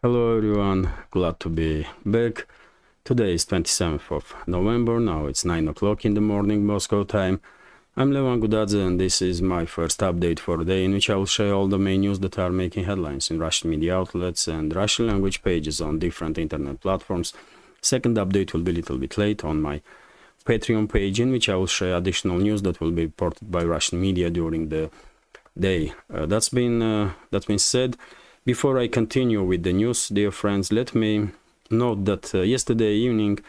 Hello everyone, glad to be back. Today is 27th of November, now it's 9 o'clock in the morning Moscow time. I'm Levan Gudadze and this is my first update for the day in which I will share all the main news that are making headlines in Russian media outlets and Russian language pages on different internet platforms. Second update will be a little bit late on my Patreon page in which I will share additional news that will be reported by Russian media during the day. That's been said. Before I continue with the news, dear friends, let me note that yesterday evening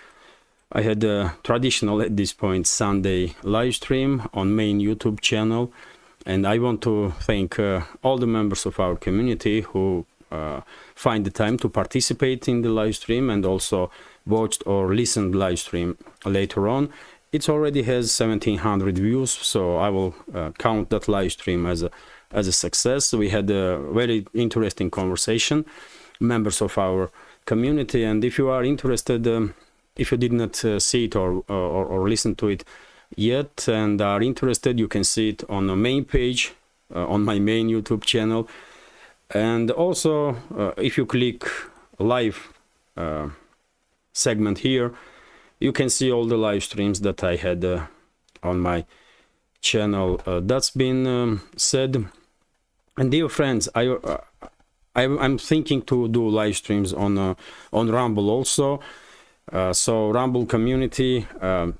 I had a traditional, at this point, Sunday live stream on main YouTube channel, and I want to thank all the members of our community who find the time to participate in the live stream and also watched or listened live stream later on. It already has 1700 views, so I will count that live stream as a success. We had a very interesting conversation, members of our community, and if you are interested, if you did not see it or listen to it yet and are interested, you can see it on the main page, on my main YouTube channel. And also, if you click live segment here, you can see all the live streams that I had on my channel. That's been said. And dear friends, I'm thinking to do live streams on Rumble also. So Rumble community, I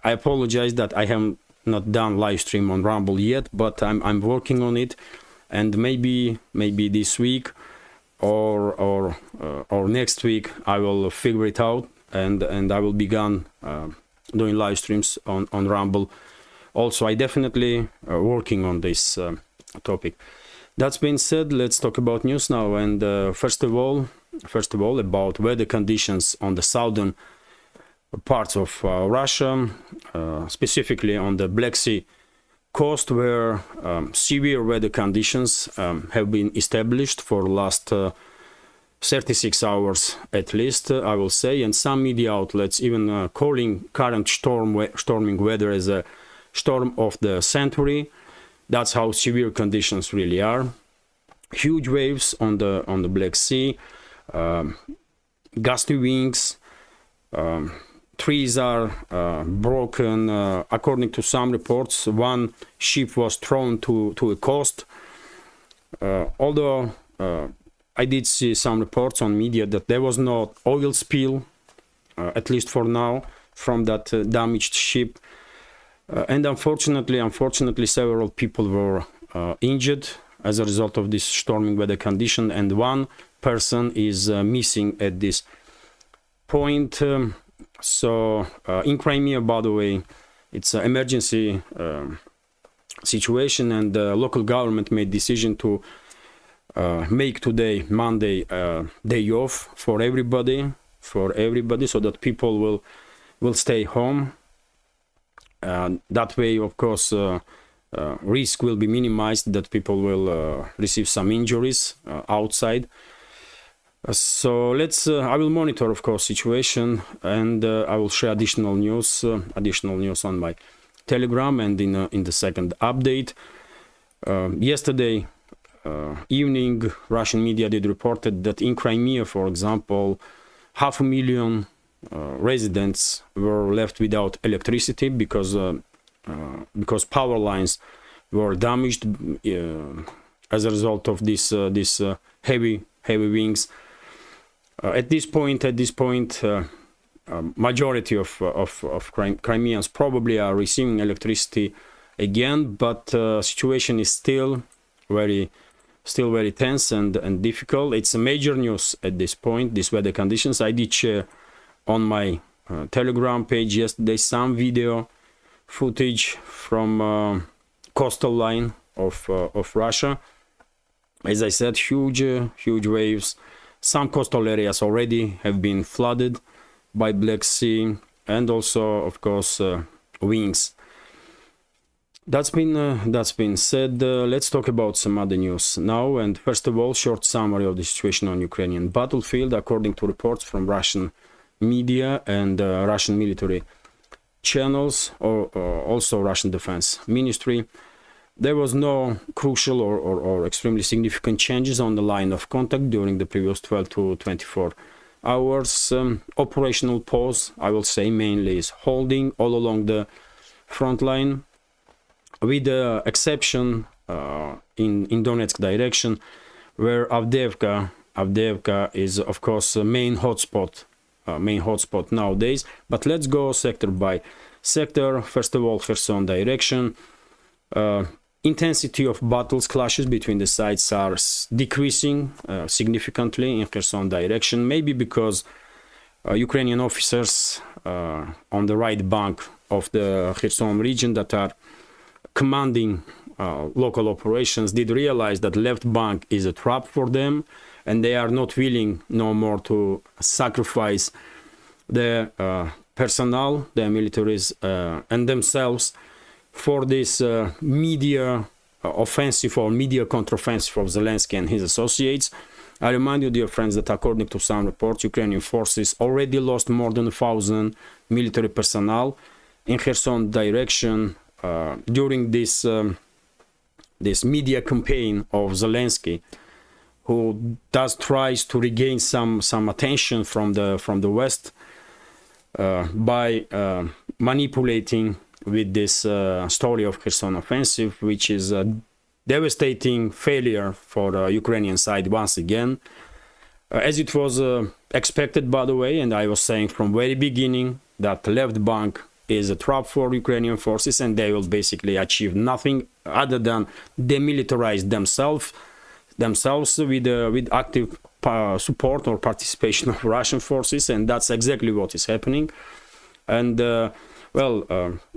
apologize that I have not done live stream on Rumble yet, but I'm working on it, and maybe this week or next week I will figure it out, and I will begin doing live streams on Rumble. Also, I definitely working on this topic. That's been said, let's talk about news now. And first of all, about weather conditions on the southern parts of Russia, specifically on the Black Sea coast, where severe weather conditions have been established for the last 36 hours at least, I will say, and some media outlets even calling current storming weather as a storm of the century. That's how severe conditions really are. Huge waves on the Black Sea, gusty winds, trees are broken. According to some reports, one ship was thrown to a coast. Although I did see some reports on media that there was no oil spill, at least for now, from that damaged ship. And unfortunately, several people were injured as a result of this storming weather condition, and one person is missing at this point. So in Crimea, by the way, it's an emergency situation, and the local government made decision to make today, Monday, day off for everybody, so that people will stay home. That way, of course, risk will be minimized that people will receive some injuries outside. So I will monitor, of course, situation, and I will share additional news on my Telegram and in the second update. Yesterday evening, Russian media did reported that in Crimea, for example, 500,000 residents were left without electricity because power lines were damaged as a result of this heavy winds. At this point, majority of Crimeans probably are receiving electricity again, but situation is still very tense and difficult. It's a major news at this point, these weather conditions. I did share on my Telegram page yesterday some video footage from coastal line of Russia. As I said, huge waves. Some coastal areas already have been flooded by Black Sea, and also, of course, winds. That's been said. Let's talk about some other news now. And first of all, short summary of the situation on Ukrainian battlefield. According to reports from Russian media and Russian military channels, or also Russian Defense Ministry, There was no crucial or extremely significant changes on the line of contact during the previous 12 to 24 hours. Operational pause, I will say, mainly is holding all along the front line, with the exception in Donetsk direction, where Avdiivka is, of course, a main hotspot nowadays. But let's go sector by sector. First of all, Kherson direction. Intensity of battles, clashes between the sides are decreasing significantly in Kherson direction, maybe because Ukrainian officers on the right bank of the Kherson region that are commanding local operations did realize that left bank is a trap for them, and they are not willing no more to sacrifice their personnel, their militaries, and themselves for this media offensive or media counteroffensive of Zelensky and his associates. I remind you, dear friends, that according to some reports, Ukrainian forces already lost more than 1,000 military personnel in Kherson direction during this media campaign of Zelensky, who tries to regain some attention from the West by manipulating with this story of Kherson offensive, which is a devastating failure for the Ukrainian side once again, as it was expected, by the way. And I was saying from very beginning that the left bank is a trap for Ukrainian forces, and they will basically achieve nothing other than demilitarize themselves with active support or participation of Russian forces, and that's exactly what is happening. And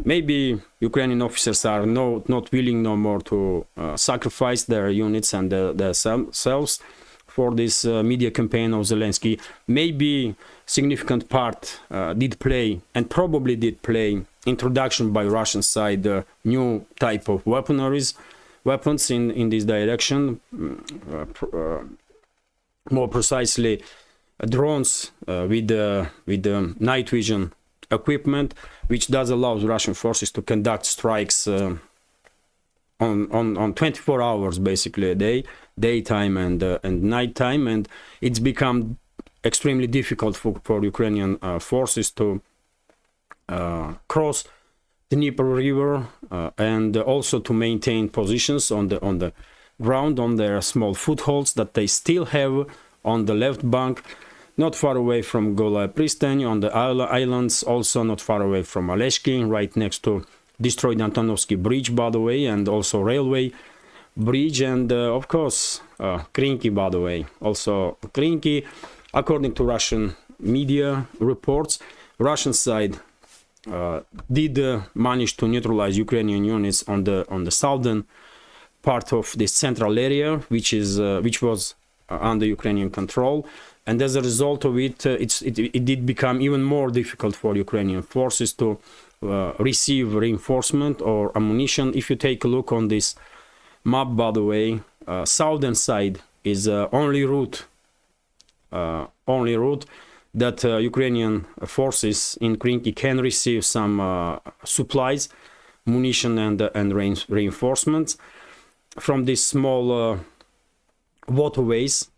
maybe Ukrainian officers are not willing no more to sacrifice their units and themselves for this media campaign of Zelensky. Maybe significant part did play, and probably did play, introduction by Russian side new type of weapons in this direction, more precisely drones with the night vision equipment, which does allow Russian forces to conduct strikes on 24 hours basically a day, daytime and nighttime, and it's become extremely difficult for Ukrainian forces to cross the Dnieper River and also to maintain positions on the ground, on their small footholds that they still have on the left bank, not far away from Golaya Pristan, on the islands, also not far away from Aleshki, right next to destroyed Antonovsky Bridge, by the way, and also railway bridge, and of course Krinky, by the way. Also Krinky, according to Russian media reports, Russian side did manage to neutralize Ukrainian units on the southern part of this central area, which was under Ukrainian control, and as a result of it, it did become even more difficult for Ukrainian forces to receive reinforcement or ammunition. If you take a look on this map, by the way, southern side is only route that Ukrainian forces in Krinky can receive some supplies, munition, and reinforcements from these small waterways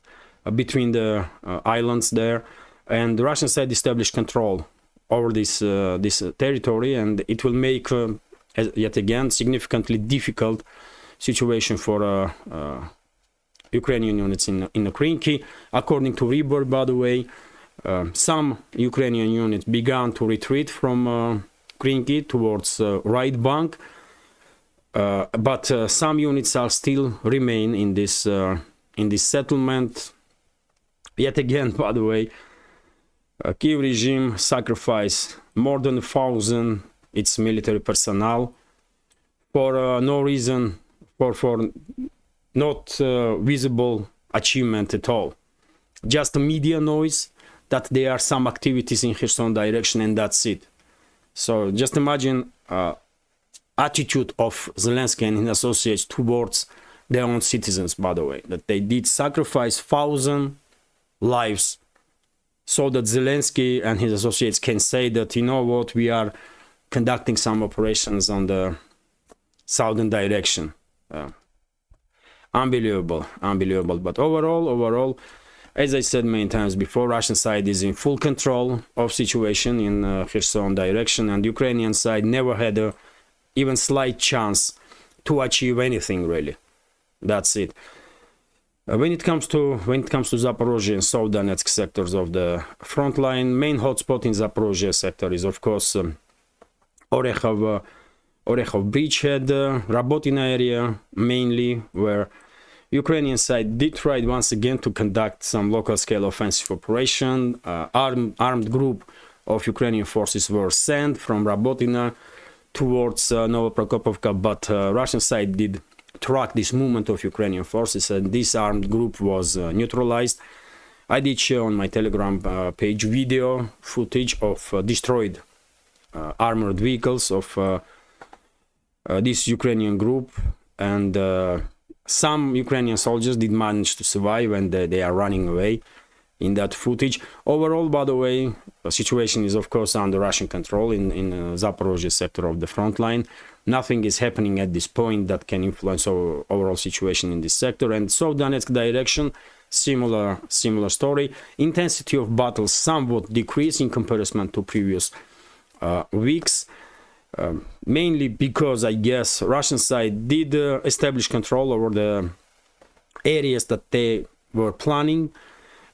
between the islands there. And the Russian side established control over this territory, and it will make yet again significantly difficult situation for Ukrainian units in Krinky. According to Rebor, by the way, some Ukrainian units began to retreat from Krinky towards right bank, but some units are still remain in this settlement. Yet again, by the way, Kiev regime sacrificed more than 1,000 its military personnel for no reason, for not visible achievement at all. Just a media noise that there are some activities in Kherson direction, and that's it. So just imagine attitude of Zelensky and his associates towards their own citizens, by the way, that they did sacrifice 1,000 lives so that Zelensky and his associates can say that, you know what, we are conducting some operations on the southern direction. Unbelievable. But overall, as I said many times before, Russian side is in full control of situation in Kherson direction, and Ukrainian side never had a even slight chance to achieve anything really. That's it. When it comes to Zaporozhye and South Donetsk sectors of the front line, main hotspot in Zaporozhye sector is of course Orekhov bridgehead, Rabotina area mainly, where Ukrainian side did try once again to conduct some local scale offensive operation. Armed group of Ukrainian forces were sent from Rabotina towards Novoprokopovka, but Russian side did track this movement of Ukrainian forces, and this armed group was neutralized. I did share on my Telegram page video footage of destroyed armored vehicles of this Ukrainian group, and some Ukrainian soldiers did manage to survive, and they are running away in that footage. Overall, by the way, the situation is of course under Russian control in Zaporozhye sector of the front line. Nothing is happening at this point that can influence our overall situation in this sector. And South Donetsk direction, similar story. Intensity of battles somewhat decreased in comparison to previous weeks, mainly because I guess Russian side did establish control over the areas that they were planning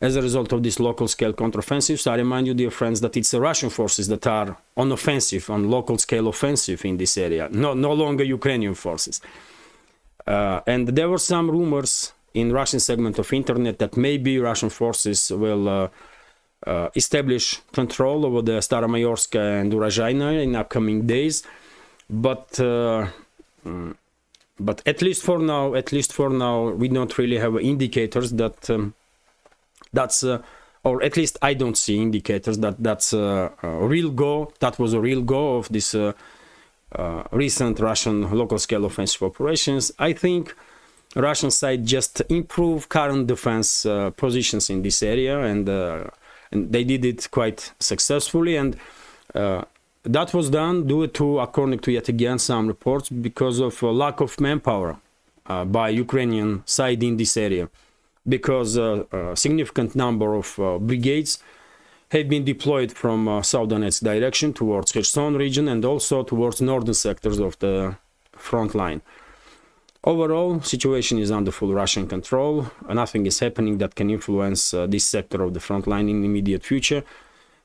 as a result of this local scale counteroffensive. So I remind you, dear friends, that it's the Russian forces that are on offensive, on local scale offensive in this area, no longer Ukrainian forces. And there were some rumors in Russian segment of internet that maybe Russian forces will establish control over the Staromayorska and Urozhaina in upcoming days. But at least for now, we don't really have indicators that or at least I don't see indicators that that's a real go. That was a real go of this recent Russian local scale offensive operations. I think Russian side just improved current defense positions in this area, and they did it quite successfully. And that was done due to, according to yet again some reports, because of lack of manpower by Ukrainian side in this area, because a significant number of brigades have been deployed from South Donetsk direction towards Kherson region and also towards northern sectors of the front line. Overall, situation is under full Russian control. Nothing is happening that can influence this sector of the front line in the immediate future.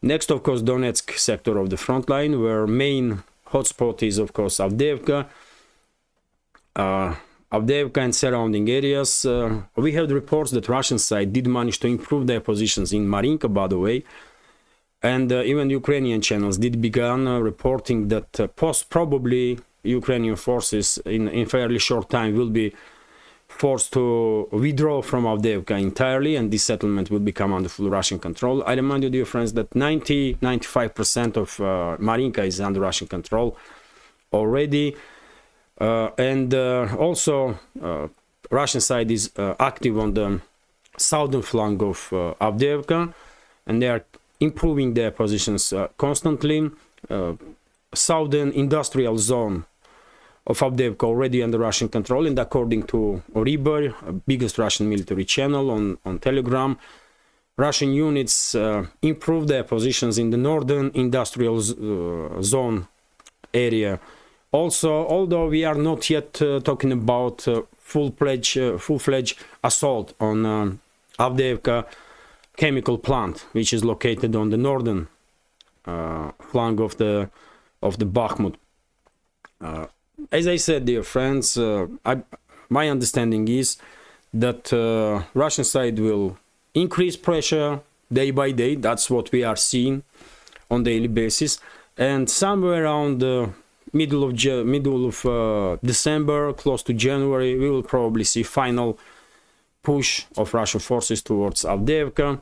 Next, of course, Donetsk sector of the front line, where main hotspot is, of course, Avdiivka and surrounding areas. We have reports that Russian side did manage to improve their positions in Marinka, by the way, and even Ukrainian channels did begin reporting that probably Ukrainian forces in fairly short time will be forced to withdraw from Avdiivka entirely, and this settlement will become under full Russian control. I remind you, dear friends, that 95% of Marinka is under Russian control already. And also Russian side is active on the southern flank of Avdiivka, and they are improving their positions constantly. Southern industrial zone of Avdiivka already under Russian control, and according to Oriber, biggest Russian military channel on Telegram, Russian units improved their positions in the northern industrial zone area. Also, although we are not yet talking about full-fledged assault on Avdiivka chemical plant, which is located on the northern flank of the Bakhmut. As I said, dear friends, my understanding is that Russian side will increase pressure day by day. That's what we are seeing on daily basis, and somewhere around the middle of December, close to January, we will probably see final push of Russian forces towards Avdiivka.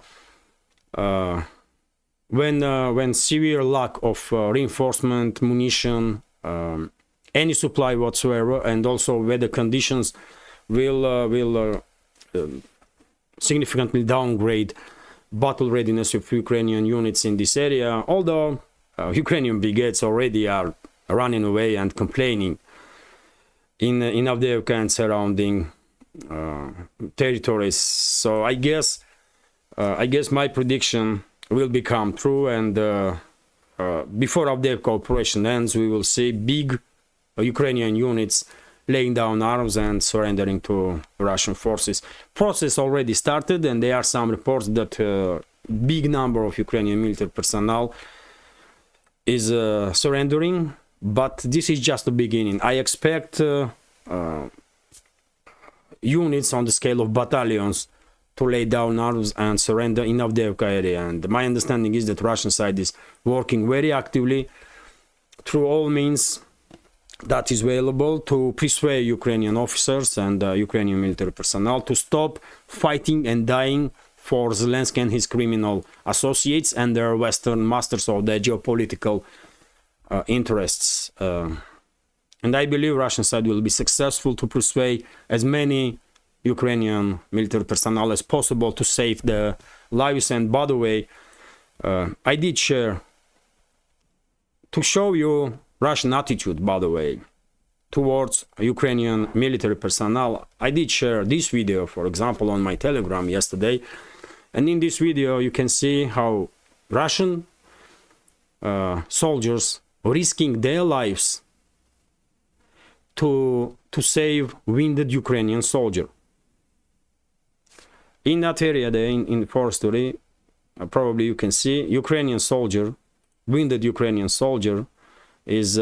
When severe lack of reinforcement, munition, any supply whatsoever, and also weather conditions will significantly downgrade battle readiness of Ukrainian units in this area, although Ukrainian brigades already are running away and complaining in Avdiivka and surrounding territories. So I guess my prediction will become true, and before Avdiivka operation ends, we will see big Ukrainian units laying down arms and surrendering to Russian forces. Process already started, and there are some reports that big number of Ukrainian military personnel is surrendering, but this is just the beginning. I expect units on the scale of battalions to lay down arms and surrender in Avdiivka area. And my understanding is that Russian side is working very actively through all means that is available to persuade Ukrainian officers and Ukrainian military personnel to stop fighting and dying for Zelensky and his criminal associates and their Western masters of their geopolitical interests. And I believe Russian side will be successful to persuade as many Ukrainian military personnel as possible to save their lives. And by the way, I did share, to show you Russian attitude, by the way, towards Ukrainian military personnel, I did share this video, for example, on my Telegram yesterday. And in this video, you can see how Russian soldiers risking their lives to save wounded Ukrainian soldier. In that area there, in forestry, probably you can see Ukrainian soldier, wounded Ukrainian soldier, is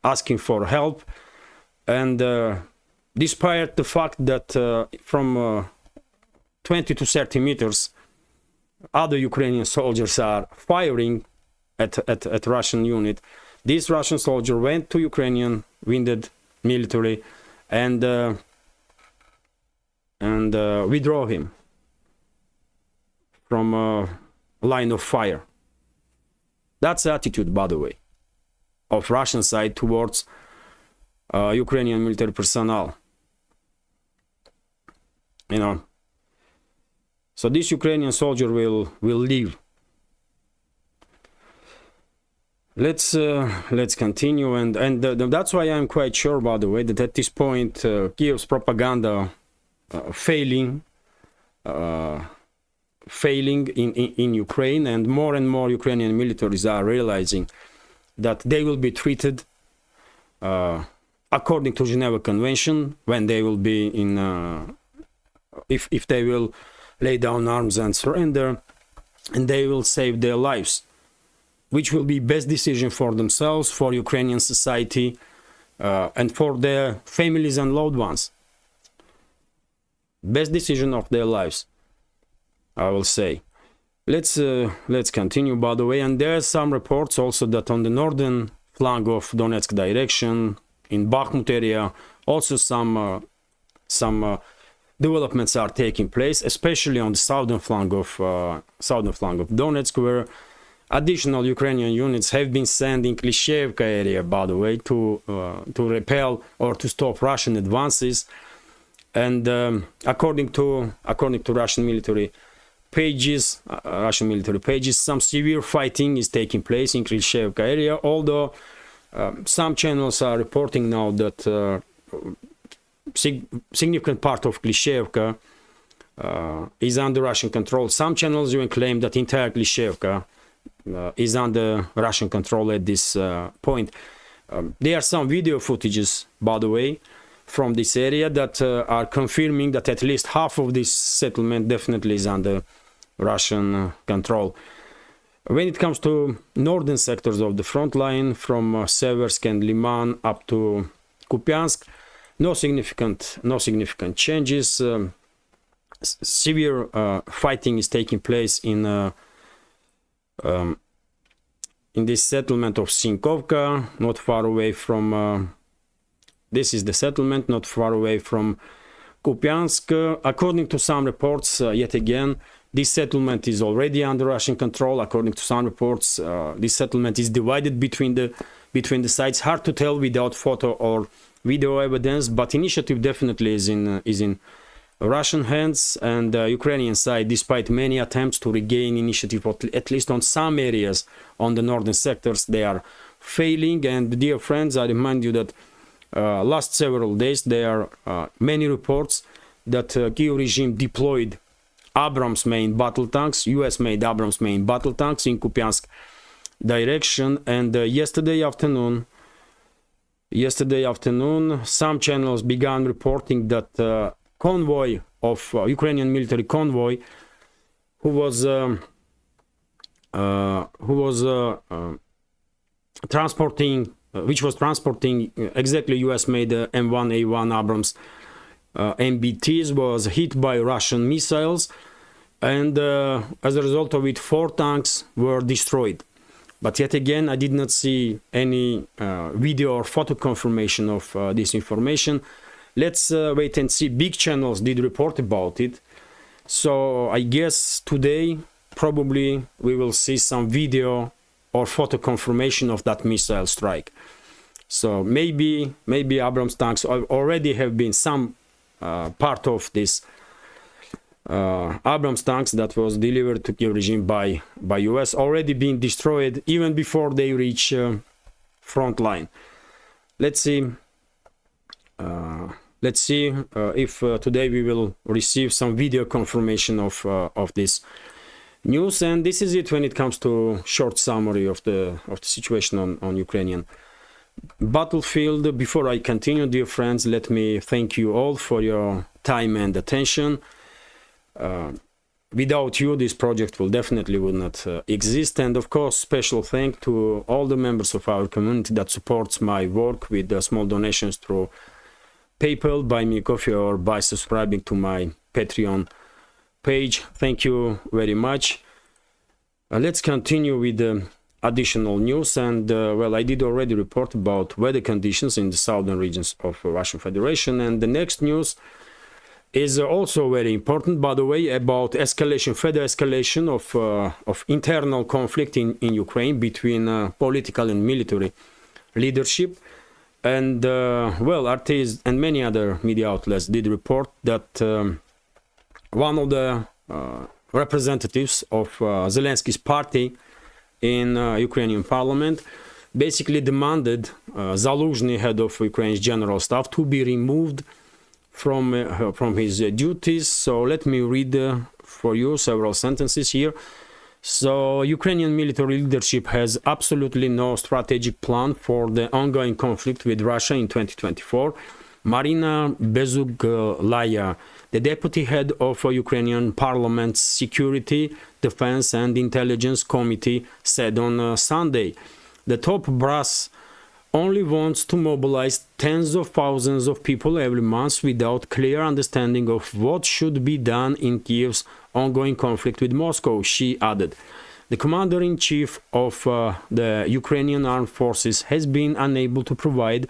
asking for help, and despite the fact that from 20 to 30 meters other Ukrainian soldiers are firing at Russian unit, this Russian soldier went to Ukrainian wounded military and withdraw him from line of fire. That's the attitude, by the way, of Russian side towards Ukrainian military personnel. You know, so this Ukrainian soldier will leave. Let's continue, and that's why I'm quite sure, by the way, that at this point Kiev's propaganda failing in Ukraine, and more Ukrainian militaries are realizing that they will be treated according to Geneva Convention when they will be in if they will lay down arms and surrender, and they will save their lives, which will be best decision for themselves, for Ukrainian society, and for their families and loved ones. Best decision of their lives, I will say. Let's continue, by the way. And there are some reports also that on the northern flank of Donetsk direction, in Bakhmut area, also some developments are taking place, especially on the southern flank of Donetsk, where additional Ukrainian units have been sent in Klishchiivka area, by the way, to repel or to stop Russian advances. And according to Russian military pages, some severe fighting is taking place in Klishchiivka area. Although some channels are reporting now that significant part of Klishchiivka is under Russian control. Some channels even claim that entire Klishchiivka is under Russian control at this point. There are some video footages, by the way, from this area that are confirming that at least half of this settlement definitely is under Russian control. When it comes to northern sectors of the front line, from Seversk and Liman up to Kupiansk, no significant changes. Severe fighting is taking place in this settlement of Sinkovka, not far away from this is the settlement, not far away from Kupiansk. According to some reports, yet again, this settlement is already under Russian control. According to some reports, this settlement is divided between the sides. Hard to tell without photo or video evidence, but initiative definitely is in Russian hands, and Ukrainian side, despite many attempts to regain initiative, at least on some areas on the northern sectors, they are failing. And dear friends, I remind you that last several days there are many reports that Kyiv regime deployed Abrams-made battle tanks, US-made Abrams-made battle tanks in Kupiansk direction. And yesterday afternoon, some channels began reporting that convoy of Ukrainian military convoy, who was transporting exactly US-made M1A1 Abrams MBTs, was hit by Russian missiles, and as a result of it, 4 tanks were destroyed. But yet again, I did not see any video or photo confirmation of this information. Let's wait and see. Big channels did report about it. So I guess today probably we will see some video or photo confirmation of that missile strike. So maybe Abrams tanks already have been some part of this Abrams tanks that was delivered to Kyiv regime by US already being destroyed even before they reach front line. Let's see if today we will receive some video confirmation of this news. And this is it when it comes to short summary of the situation on Ukrainian battlefield. Before I continue, dear friends, let me thank you all for your time and attention. Without you, this project would not exist. And of course, special thank to all the members of our community that supports my work with small donations through PayPal, Buy Me Coffee, or by subscribing to my Patreon page. Thank you very much. Let's continue with the additional news. And well, I did already report about weather conditions in the southern regions of Russian Federation. And the next news is also very important, by the way, about further escalation of internal conflict in Ukraine between political and military leadership. And well, RT and many other media outlets did report that one of the representatives of Zelensky's party in Ukrainian parliament basically demanded Zaluzhny, head of Ukraine's general staff, to be removed from his duties. So let me read for you several sentences here. So Ukrainian military leadership has absolutely no strategic plan for the ongoing conflict with Russia in 2024. Marina Bezuglaya, the deputy head of Ukrainian Parliament's Security, Defense and Intelligence Committee, said on Sunday, the top brass only wants to mobilize tens of thousands of people every month without clear understanding of what should be done in Kyiv's ongoing conflict with Moscow, she added. The commander-in-chief of the Ukrainian armed forces has been unable to provide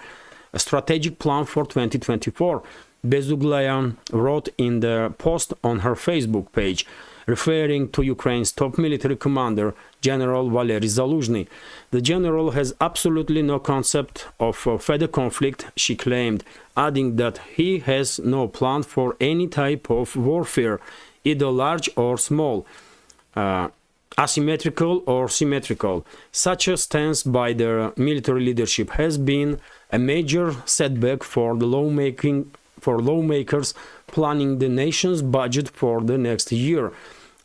a strategic plan for 2024, Bezuglaya wrote in the post on her Facebook page, referring to Ukraine's top military commander, General Valery Zaluzhny. The general has absolutely no concept of further conflict, she claimed, adding that he has no plan for any type of warfare, either large or small, asymmetrical or symmetrical. Such a stance by the military leadership has been a major setback for the lawmakers planning the nation's budget for the next year.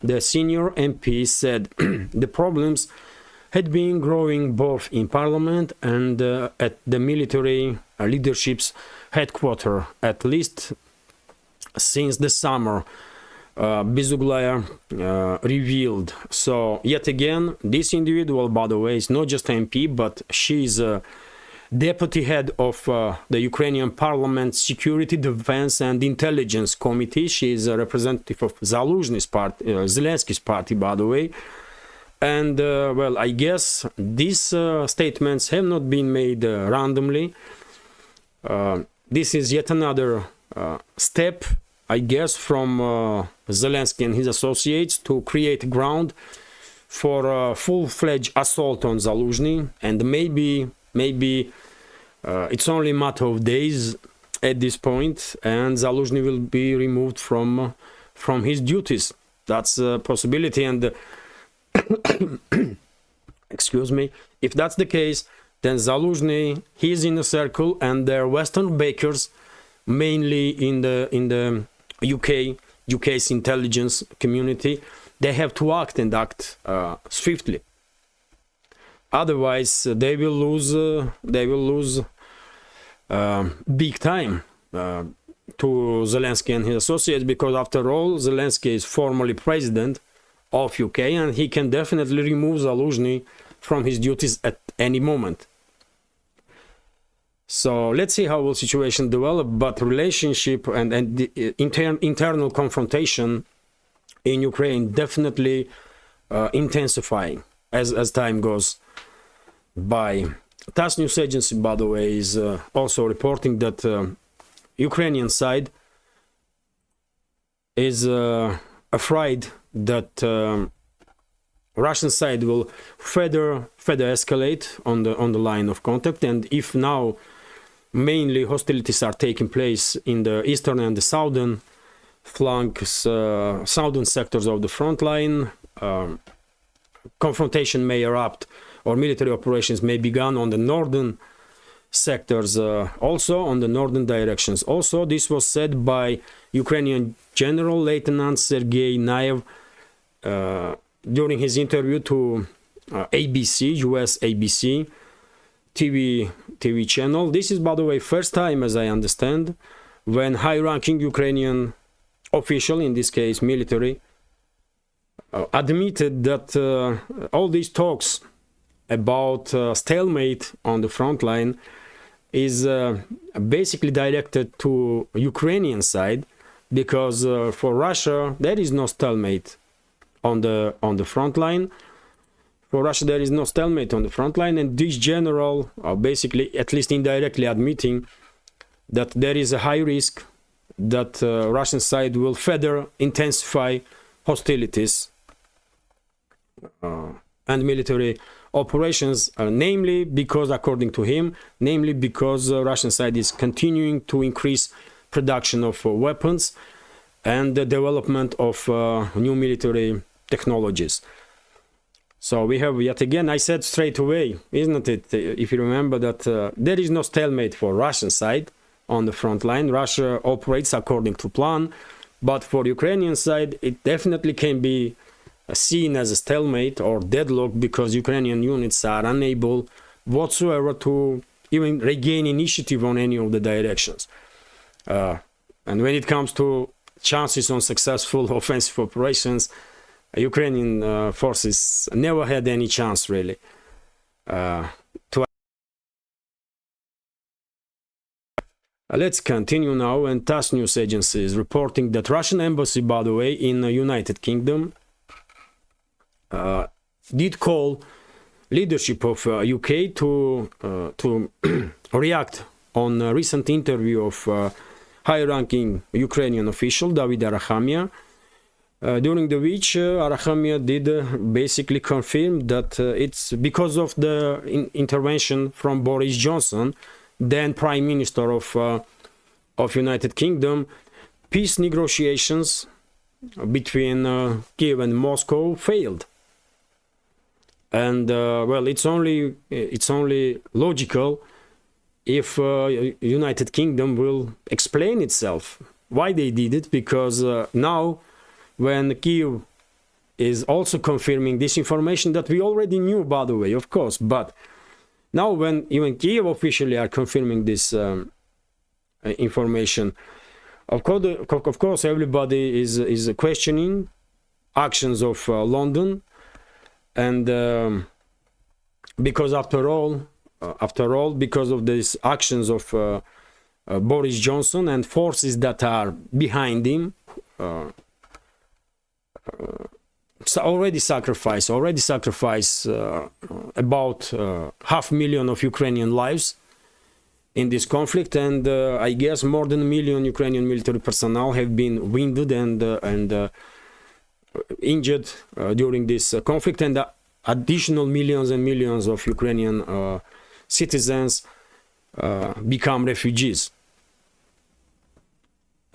The senior MP said the problems had been growing both in parliament and at the military leadership's headquarters, at least since the summer, Bezuglaya revealed. So, yet again, this individual, by the way, is not just MP, but she is deputy head of the Ukrainian Parliament Security, Defense and Intelligence Committee. She is a representative of Zaluzhny's party, Zelensky's party, by the way. And, well, I guess these statements have not been made randomly. This is yet another step, I guess, from Zelensky and his associates to create ground for a full-fledged assault on Zaluzhny. And maybe it's only a matter of days at this point, and Zaluzhny will be removed from his duties. That's a possibility. And excuse me, if that's the case, then Zaluzhny, he's in a circle, and their Western backers, mainly in the UK's intelligence community, they have to act swiftly. Otherwise, they will lose big time to Zelensky and his associates, because after all, Zelensky is formally president of UK, and he can definitely remove Zaluzhny from his duties at any moment. So let's see how will situation develop, but relationship and the internal confrontation in Ukraine definitely intensifying as time goes by. TASS news agency, by the way, is also reporting that Ukrainian side is afraid that Russian side will further escalate on the line of contact, and if now mainly hostilities are taking place in the eastern and the southern flanks, southern sectors of the front line, confrontation may erupt or military operations may begin on the northern sectors, also on the northern directions. Also, this was said by Ukrainian General Lieutenant Sergei Naev during his interview to ABC, US ABC TV channel. This is, by the way, first time, as I understand, when high-ranking Ukrainian official, in this case military, admitted that all these talks about stalemate on the front line is basically directed to Ukrainian side, because for Russia there is no stalemate on the front line. For Russia there is no stalemate on the front line, and this general basically, at least indirectly, admitting that there is a high risk that Russian side will further intensify hostilities and military operations, namely because, according to him, Russian side is continuing to increase production of weapons and the development of new military technologies. So we have, yet again, I said straight away, isn't it, if you remember, that there is no stalemate for Russian side on the front line. Russia operates according to plan, but for Ukrainian side it definitely can be seen as a stalemate or deadlock, because Ukrainian units are unable whatsoever to even regain initiative on any of the directions. And when it comes to chances on successful offensive operations, Ukrainian forces never had any chance, really. Let's continue now, and TASS news agency is reporting that Russian embassy, by the way, in the United Kingdom did call leadership of UK to react on a recent interview of high-ranking Ukrainian official David Arachamia, during the which Arachamia did basically confirm that it's because of the intervention from Boris Johnson, then Prime Minister of United Kingdom. Peace negotiations between Kiev and Moscow failed. And well, it's only logical if United Kingdom will explain itself why they did it, because now when Kiev is also confirming this information that we already knew, by the way, of course, but now when even Kiev officially are confirming this information, of course everybody is questioning actions of London. And because after all, because of these actions of Boris Johnson and forces that are behind him, already sacrifice about 500,000 of Ukrainian lives in this conflict, and I guess more than 1 million Ukrainian military personnel have been wounded and injured during this conflict, and additional millions and millions of Ukrainian citizens become refugees.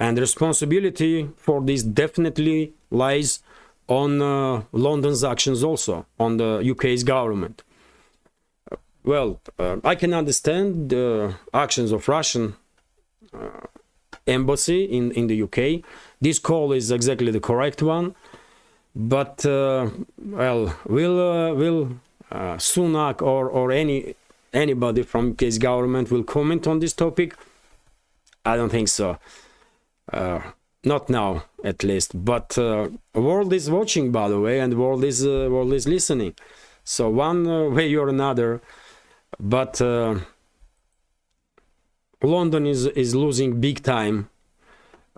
And responsibility for this definitely lies on London's actions, also on the UK's government. Well, I can understand the actions of Russian embassy in the UK. This call is exactly the correct one. But well, will Sunak or anybody from UK's government will comment on this topic? I don't think so. Not now, at least. But the world is watching, by the way, and the world is listening. So one way or another. But London is losing big time,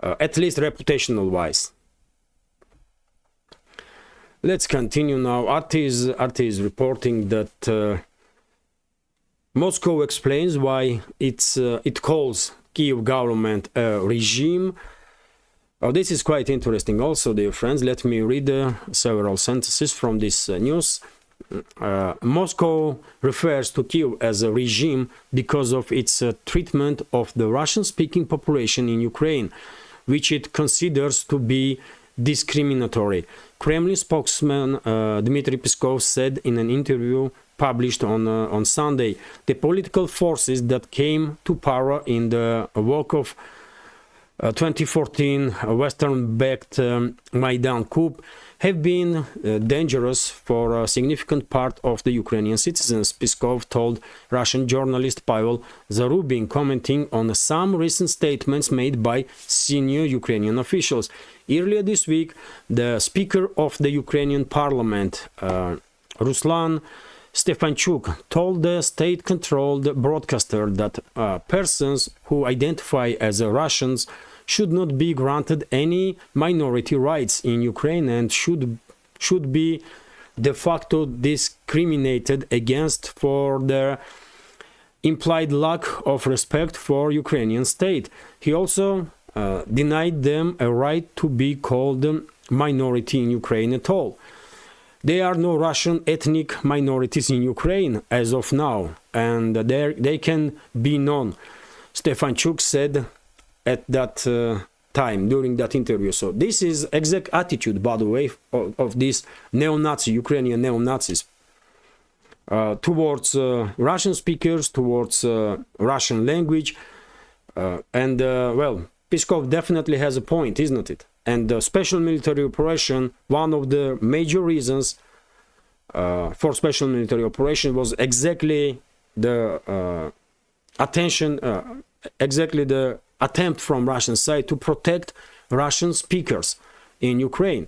at least reputational wise. Let's continue now. RT is reporting that Moscow explains why it calls Kyiv government a regime. This is quite interesting also, dear friends. Let me read several sentences from this news. Moscow refers to Kyiv as a regime because of its treatment of the Russian-speaking population in Ukraine, which it considers to be discriminatory. Kremlin spokesman Dmitry Peskov said in an interview published on Sunday, the political forces that came to power in the wake of 2014 Western-backed Maidan coup have been dangerous for a significant part of the Ukrainian citizens, Peskov told Russian journalist Pavel Zarubin, commenting on some recent statements made by senior Ukrainian officials. Earlier this week, the Speaker of the Ukrainian Parliament, Ruslan Stefanchuk, told the state-controlled broadcaster that persons who identify as Russians should not be granted any minority rights in Ukraine and should be de facto discriminated against for their implied lack of respect for Ukrainian state. He also denied them a right to be called minority in Ukraine at all. There are no Russian ethnic minorities in Ukraine as of now, and they can be none, Stefanchuk said at that time during that interview. So this is exact attitude, by the way, of these neo-Nazi, Ukrainian neo-Nazis towards Russian speakers, towards Russian language. And well, Peskov definitely has a point, isn't it? And the special military operation, one of the major reasons for special military operation was exactly the exactly the attempt from Russian side to protect Russian speakers in Ukraine.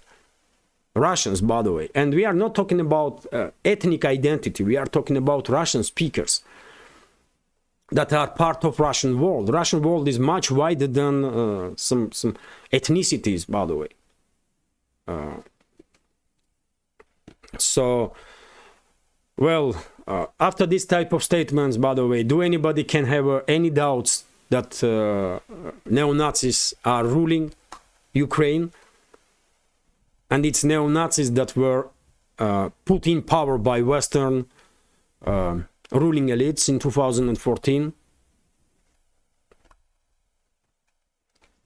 Russians, by the way. And we are not talking about ethnic identity. We are talking about Russian speakers that are part of Russian world. Russian world is much wider than some ethnicities, by the way. So, well, after this type of statements, by the way, do anybody can have any doubts that neo-Nazis are ruling Ukraine? And it's neo-Nazis that were put in power by Western ruling elites in 2014.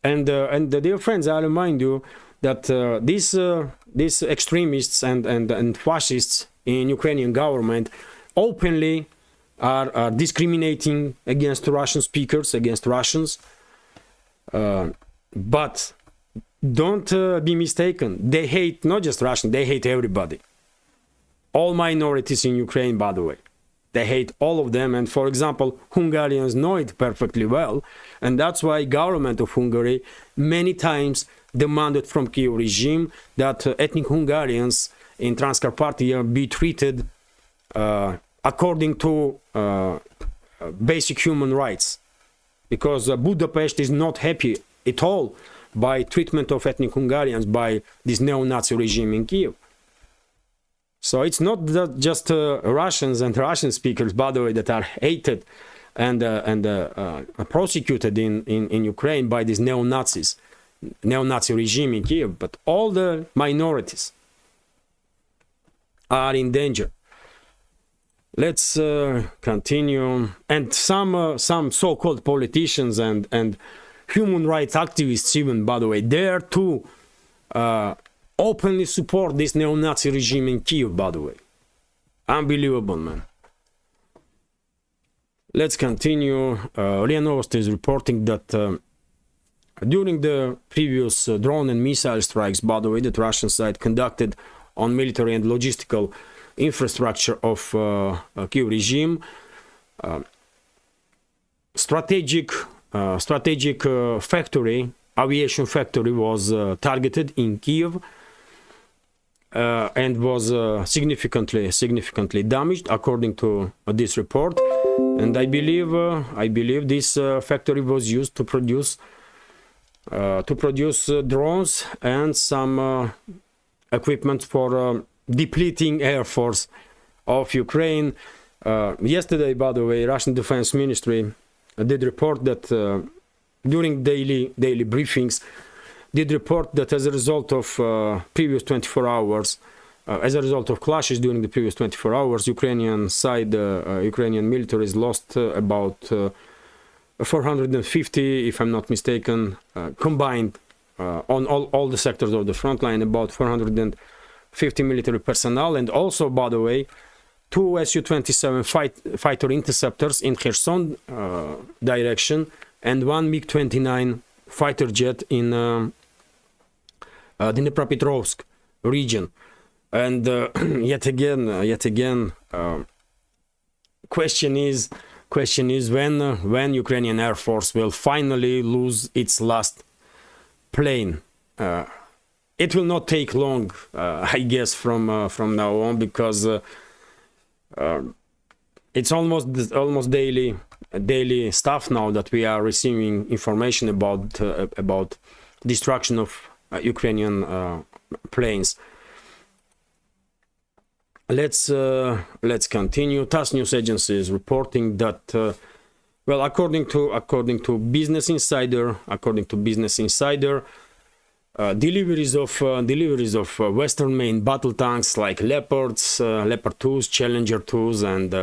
And dear friends, I remind you that these extremists and fascists in Ukrainian government openly are discriminating against Russian speakers, against Russians. But don't be mistaken. They hate not just Russians, they hate everybody. All minorities in Ukraine, by the way. They hate all of them. And for example, Hungarians know it perfectly well. And that's why government of Hungary many times demanded from Kyiv regime that ethnic Hungarians in Transcarpathia be treated according to basic human rights. Because Budapest is not happy at all by treatment of ethnic Hungarians by this neo-Nazi regime in Kyiv. So it's not just Russians and Russian speakers, by the way, that are hated and prosecuted in Ukraine by these neo-Nazis, neo-Nazi regime in Kyiv, but all the minorities are in danger. Let's continue. And some so-called politicians and human rights activists, even, by the way, dare to openly support this neo-Nazi regime in Kyiv, by the way. Unbelievable, man. Let's continue. RIA Novosti is reporting that during the previous drone and missile strikes, by the way, that Russian side conducted on military and logistical infrastructure of Kyiv regime, strategic factory, aviation factory, was targeted in Kyiv and was significantly damaged, according to this report. And I believe this factory was used to produce drones and some equipment for depleting air force of Ukraine. Yesterday, by the way, Russian Defense Ministry did report that during daily briefings, did report that as a result of previous 24 hours, as a result of clashes during the previous 24 hours, Ukrainian side, Ukrainian military has lost about 450, if I'm not mistaken, combined on all the sectors of the front line, about 450 military personnel, and also, by the way, 2 Su-27 fighter interceptors in Kherson direction, and 1 MiG-29 fighter jet in Dnipropetrovsk region. And yet again, question is when Ukrainian Air Force will finally lose its last plane. It will not take long, I guess, from now on, because it's almost daily stuff now that we are receiving information about destruction of Ukrainian planes. Let's continue. TASS news agency is reporting that, well, according to Business Insider, deliveries of Western main battle tanks like Leopards, Leopard 2s, Challenger 2s, and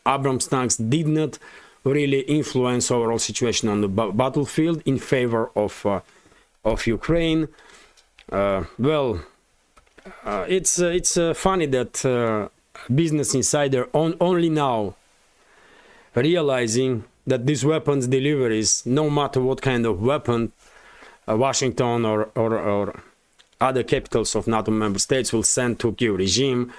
Abrams tanks did not really influence overall situation on the battlefield in favor of Ukraine. It's funny that Business Insider only now realizing that these weapons deliveries, no matter what kind of weapon Washington or other capitals of NATO member states will send to Kyiv regime,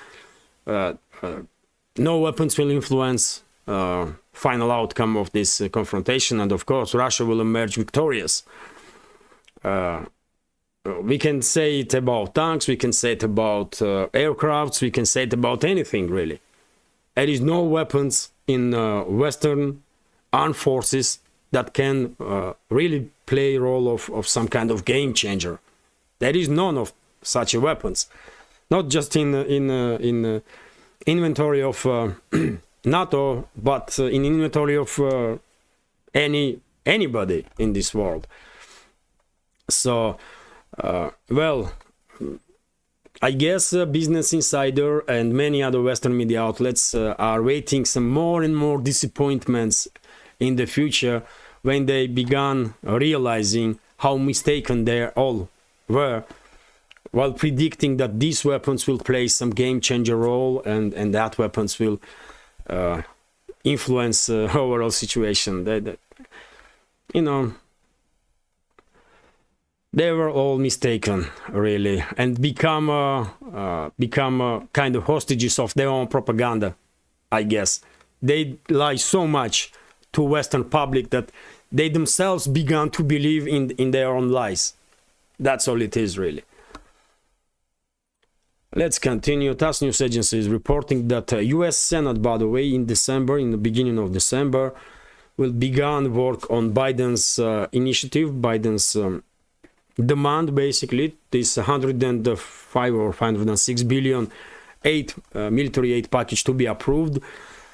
no weapons will influence final outcome of this confrontation, and of course Russia will emerge victorious. We can say it about tanks, we can say it about aircrafts, we can say it about anything, really. There is no weapons in Western armed forces that can really play a role of some kind of game changer. There is none of such weapons, not just in inventory of NATO, but in inventory of anybody in this world. So, well, I guess Business Insider and many other Western media outlets are waiting some more and more disappointments in the future when they began realizing how mistaken they all were, while predicting that these weapons will play some game changer role and that weapons will influence overall situation. They were all mistaken, really, and become kind of hostages of their own propaganda, I guess. They lie so much to Western public that they themselves began to believe in their own lies. That's all it is, really. Let's continue. TASS news agency is reporting that U.S. Senate, by the way, in the beginning of December, will begin work on Biden's initiative, Biden's demand, basically, this 105 or 506 billion military aid package to be approved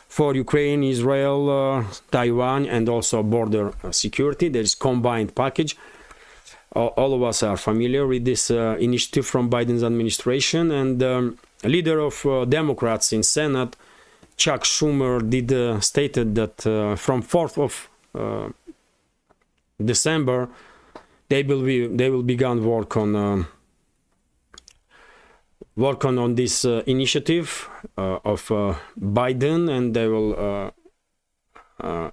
for Ukraine, Israel, Taiwan, and also border security. There is combined package. All of us are familiar with this initiative from Biden's administration, and leader of Democrats in Senate, Chuck Schumer, stated that from 4th of December they will begin work on this initiative of Biden, and they will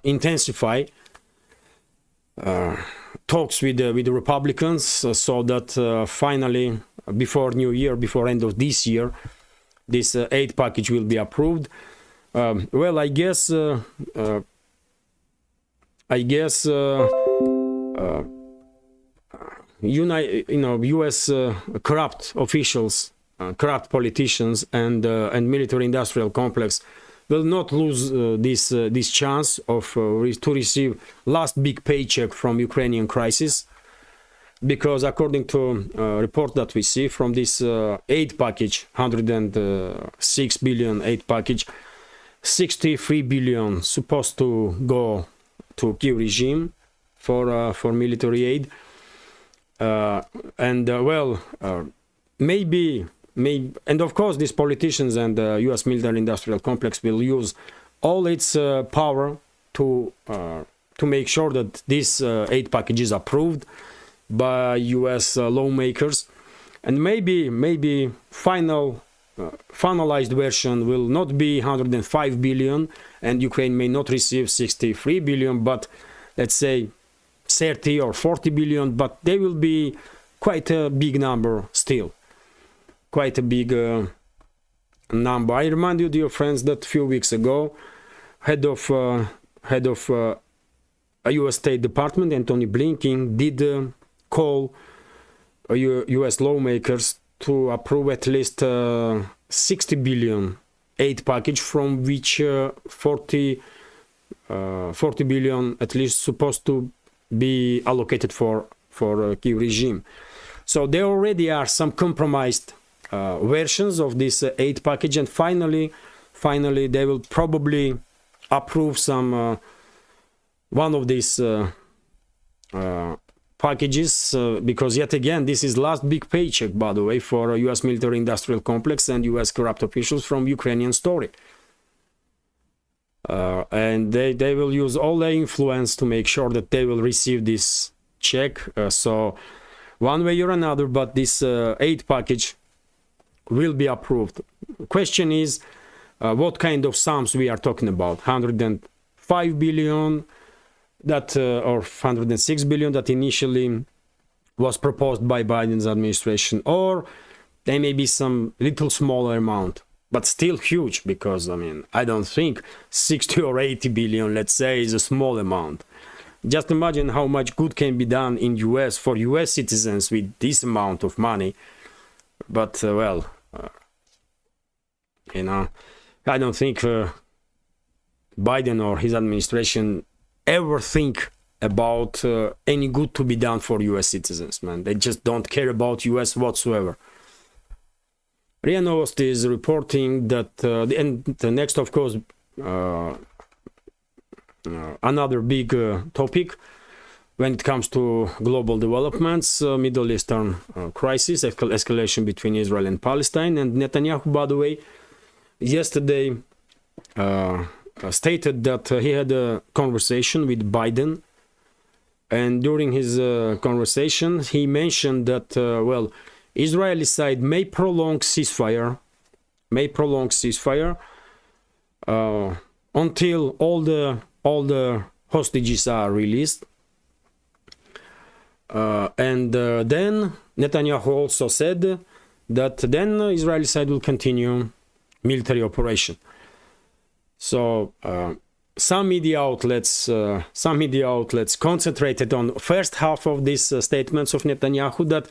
intensify talks with the Republicans, so that finally, before New Year, before end of this year, this aid package will be approved. Well, I guess U.S. Corrupt officials, corrupt politicians, and military-industrial complex will not lose this chance of to receive last big paycheck from Ukrainian crisis, because according to report that we see from this aid package, 106 billion aid package, 63 billion supposed to go to Kiev regime for military aid, maybe, and of course these politicians and the U.S. military-industrial complex will use all its power to make sure that this aid package is approved by U.S. Lawmakers, and maybe finalized version will not be 105 billion, and Ukraine may not receive 63 billion, but let's say 30 or 40 billion, but they will be quite a big number still. Quite a big number. I remind you, dear friends, that a few weeks ago, head of a U.S. State Department, Antony Blinken, did call U.S. lawmakers to approve at least 60 billion aid package, from which 40 billion at least supposed to be allocated for Kiev regime. So there already are some compromised versions of this aid package, and finally they will probably approve some one of these packages, because yet again this is last big paycheck, by the way, for U.S. military-industrial complex and U.S. corrupt officials from Ukrainian story. And they will use all their influence to make sure that they will receive this check. So one way or another, but this aid package will be approved. Question is, what kind of sums we are talking about? 105 billion that or 106 billion that initially was proposed by Biden's administration, or there may be some little smaller amount, but still huge, because I mean, I don't think 60 or 80 billion, let's say, is a small amount. Just imagine how much good can be done in US for US citizens with this amount of money. But I don't think Biden or his administration ever think about any good to be done for US citizens, man. They just don't care about US whatsoever. RIA Novosti is reporting that, and the next, of course, another big topic when it comes to global developments, Middle Eastern crisis, escalation between Israel and Palestine. And Netanyahu, by the way, yesterday stated that he had a conversation with Biden, and during his conversation he mentioned that Israeli side may prolong ceasefire until all the hostages are released, and then Netanyahu also said that then Israeli side will continue military operation. So some media outlets concentrated on first half of these statements of Netanyahu, that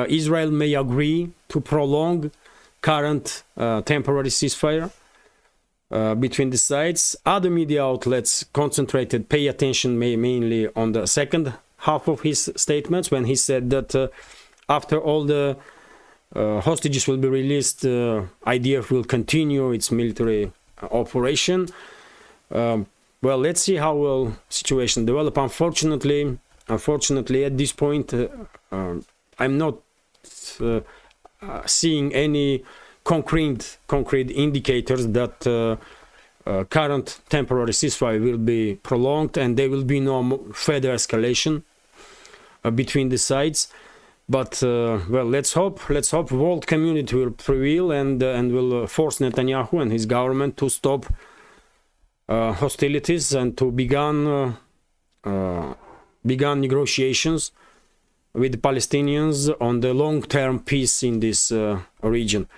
Israel may agree to prolong current temporary ceasefire between the sides. Other media outlets pay attention mainly on the second half of his statements, when he said that after all the hostages will be released, IDF will continue its military operation. Let's see how will situation develop. Unfortunately, at this point, I'm not seeing any concrete indicators that current temporary ceasefire will be prolonged and there will be no further escalation between the sides. But let's hope world community will prevail and will force Netanyahu and his government to stop hostilities and to began negotiations with the Palestinians on the long-term peace in this region.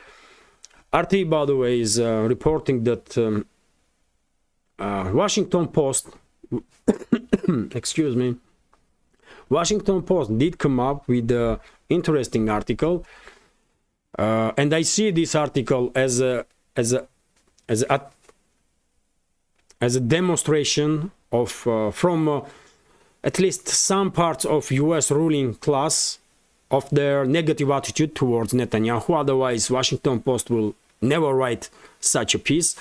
RT, by the way, is reporting that Washington Post, excuse me, Washington Post did come up with an interesting article, and I see this article as a demonstration of from at least some parts of U.S. ruling class of their negative attitude towards Netanyahu. Otherwise, Washington Post will never write such a piece.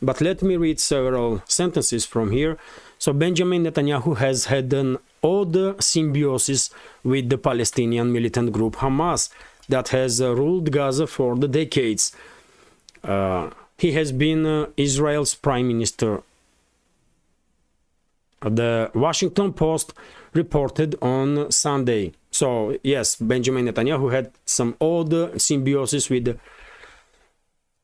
But let me read several sentences from here. So Benjamin Netanyahu has had an odd symbiosis with the Palestinian militant group Hamas that has ruled Gaza for the decades. He has been Israel's prime minister. The Washington Post reported on Sunday. So yes, Benjamin Netanyahu had some odd symbiosis with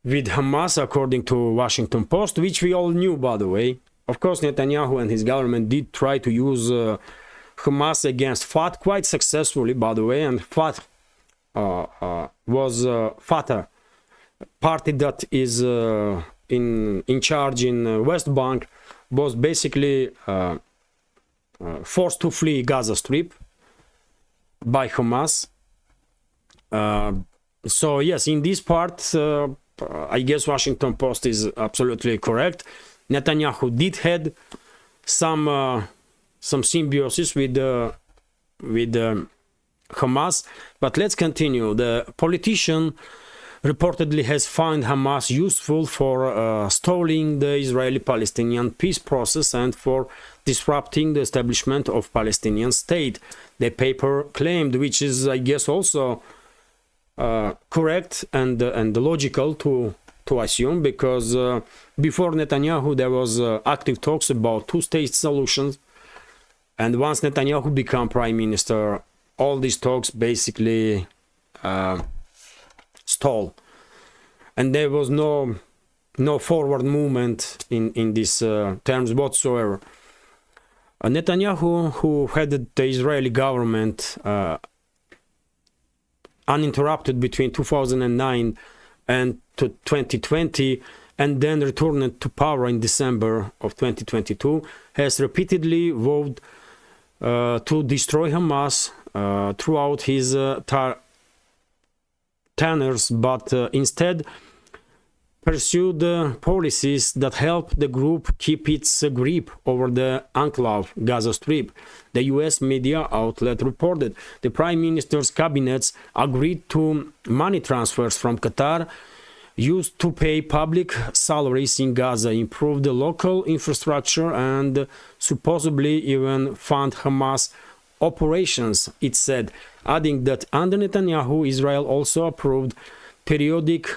Hamas, according to Washington Post, which we all knew, by the way. Of course, Netanyahu and his government did try to use Hamas against Fatah quite successfully, by the way, and Fatah was Fatah, party that is in charge in West Bank, was basically forced to flee Gaza Strip by Hamas. So yes, in this part, I guess Washington Post is absolutely correct. Netanyahu did had some symbiosis with Hamas, but let's continue. The politician reportedly has found Hamas useful for stalling the Israeli-Palestinian peace process and for disrupting the establishment of Palestinian state. The paper claimed, which is, I guess, also correct and logical to assume, because before Netanyahu there was active talks about two-state solutions, and once Netanyahu became prime minister, all these talks basically stall, and there was no forward movement in these terms whatsoever. Netanyahu, who headed the Israeli government uninterrupted between 2009 and to 2020, and then returned to power in December of 2022, has repeatedly vowed to destroy Hamas throughout his tenures, but instead pursued policies that help the group keep its grip over the enclave Gaza Strip. The US media outlet reported the Prime Minister's cabinets agreed to money transfers from Qatar used to pay public salaries in Gaza, improve the local infrastructure, and supposedly even fund Hamas operations, it said, adding that under Netanyahu, Israel also approved periodic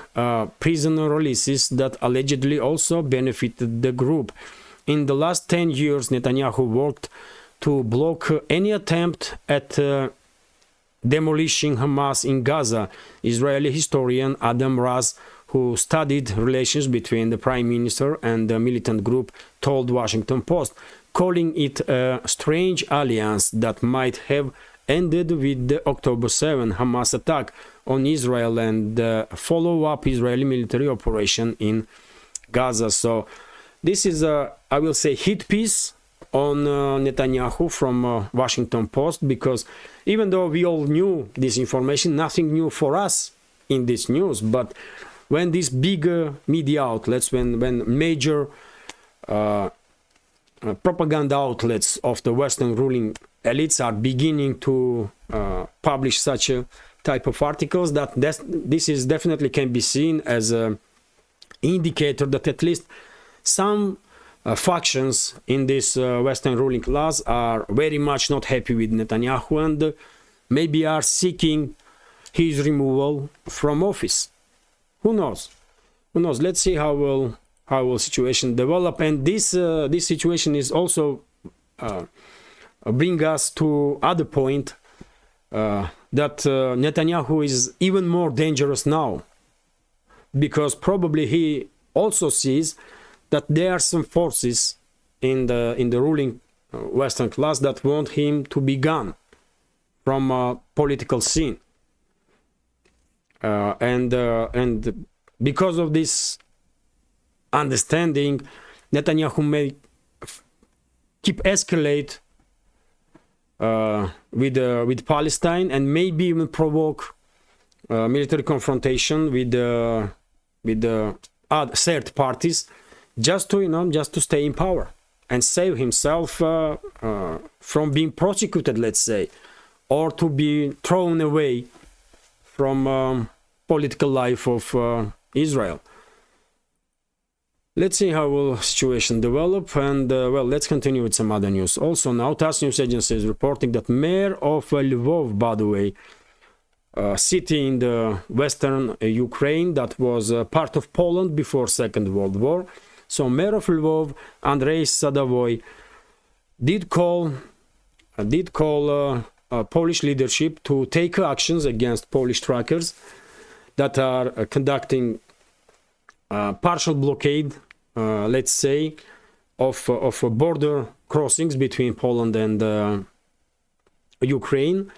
prisoner releases that allegedly also benefited the group. In the last 10 years, Netanyahu worked to block any attempt at demolishing Hamas in Gaza. Israeli historian Adam Raz, who studied relations between the prime minister and the militant group, told Washington Post, calling it a strange alliance that might have ended with the October 7 Hamas attack on Israel and the follow-up Israeli military operation in Gaza. So this is a, I will say, hit piece on Netanyahu from Washington Post, because even though we all knew this information, nothing new for us in this news, but when these big media outlets, when major propaganda outlets of the Western ruling elites are beginning to publish such a type of articles, this is definitely can be seen as an indicator that at least some factions in this Western ruling class are very much not happy with Netanyahu and maybe are seeking his removal from office. Who knows? Who knows? Let's see how will situation develop. And this situation is also bring us to other point that Netanyahu is even more dangerous now, because probably he also sees that there are some forces in the ruling Western class that want him to be gone from political scene, and because of this understanding, Netanyahu may keep escalate with Palestine, and maybe even provoke military confrontation with the other third parties, just to stay in power and save himself from being prosecuted, let's say, or to be thrown away from political life of Israel. Let's see how will situation develop, and well, let's continue with some other news. Also now, TASS news agency is reporting that mayor of Lvov, by the way, city in the western Ukraine that was part of Poland before Second World War. So mayor of Lvov, Andrei Sadavoy, did call Polish leadership to take actions against Polish truckers that are conducting partial blockade, let's say, of border crossings between Poland and Ukraine.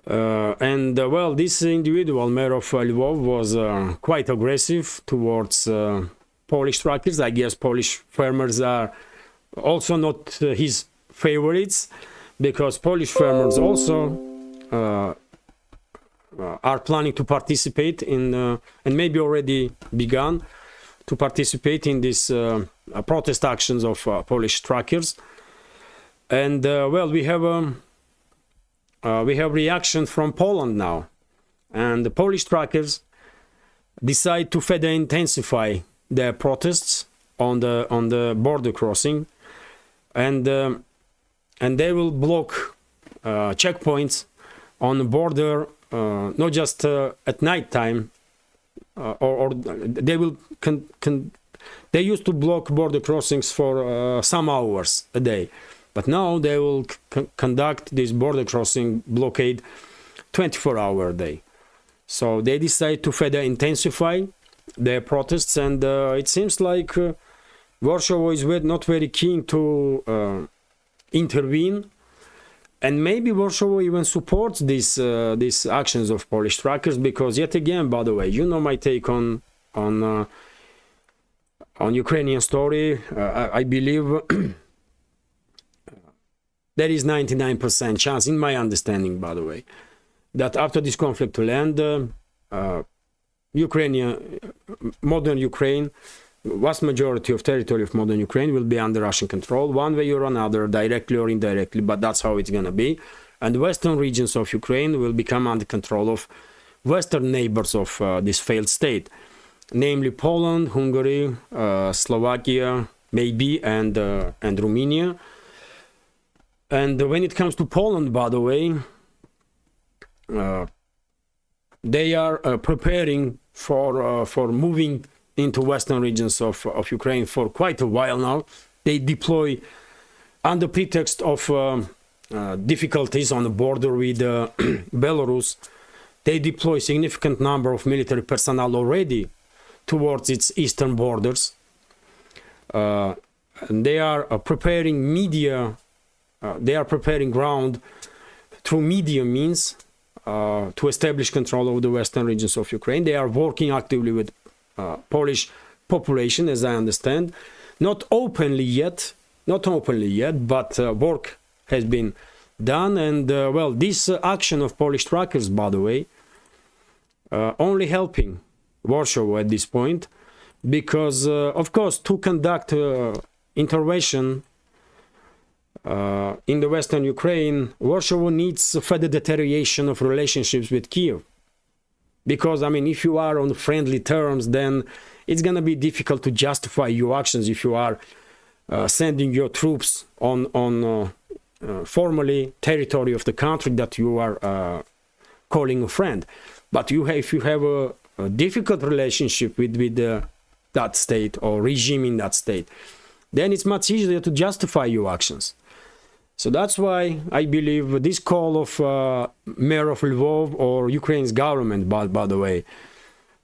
Well, this individual, mayor of Lvov, was quite aggressive towards Polish truckers. I guess Polish farmers are also not his favorites, because Polish farmers also are planning to participate in, and maybe already begun to participate in these protest actions of Polish truckers. And well, we have reaction from Poland now, and the Polish truckers decide to further intensify their protests on the border crossing, and they will block checkpoints on the border, not just at night time, or they will they used to block border crossings for some hours a day, but now they will conduct this border crossing blockade 24-hour a day. So they decide to further intensify their protests, and it seems like Warsaw is not very keen to intervene, and maybe Warsaw even supports these actions of Polish truckers, because yet again, by the way, you know my take on Ukrainian story. I believe there is 99% chance, in my understanding, by the way, that after this conflict will end, modern Ukraine, vast majority of territory of modern Ukraine will be under Russian control, one way or another, directly or indirectly, but that's how it's going to be. And the western regions of Ukraine will become under control of western neighbors of this failed state, namely Poland, Hungary, Slovakia, maybe, and Romania. And when it comes to Poland, by the way, they are preparing for moving into western regions of Ukraine for quite a while now. They deploy, under pretext of difficulties on the border with Belarus, they deploy significant number of military personnel already towards its eastern borders. And they are preparing media, they are preparing ground through media means to establish control over the western regions of Ukraine. They are working actively with Polish population, as I understand, not openly yet, but work has been done. And well, this action of Polish truckers, by the way, only helping Warsaw at this point, because of course, to conduct intervention in the western Ukraine, Warsaw needs further deterioration of relationships with Kiev. Because, I mean, if you are on friendly terms, then it's going to be difficult to justify your actions if you are sending your troops on formally territory of the country that you are calling a friend. But if you have a difficult relationship with that state or regime in that state, then it's much easier to justify your actions. So that's why I believe this call of Mayor of Lvov, or Ukraine's government, by the way,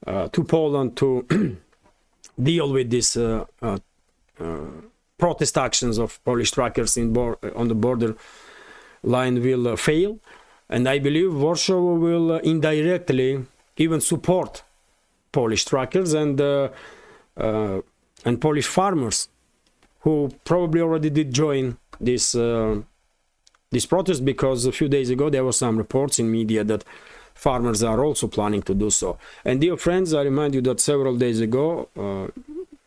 to Poland to deal with this protest actions of Polish truckers on the border line will fail, and I believe Warsaw will indirectly even support Polish truckers and Polish farmers, who probably already did join this protest, because a few days ago there were some reports in media that farmers are also planning to do so. And dear friends, I remind you that several days ago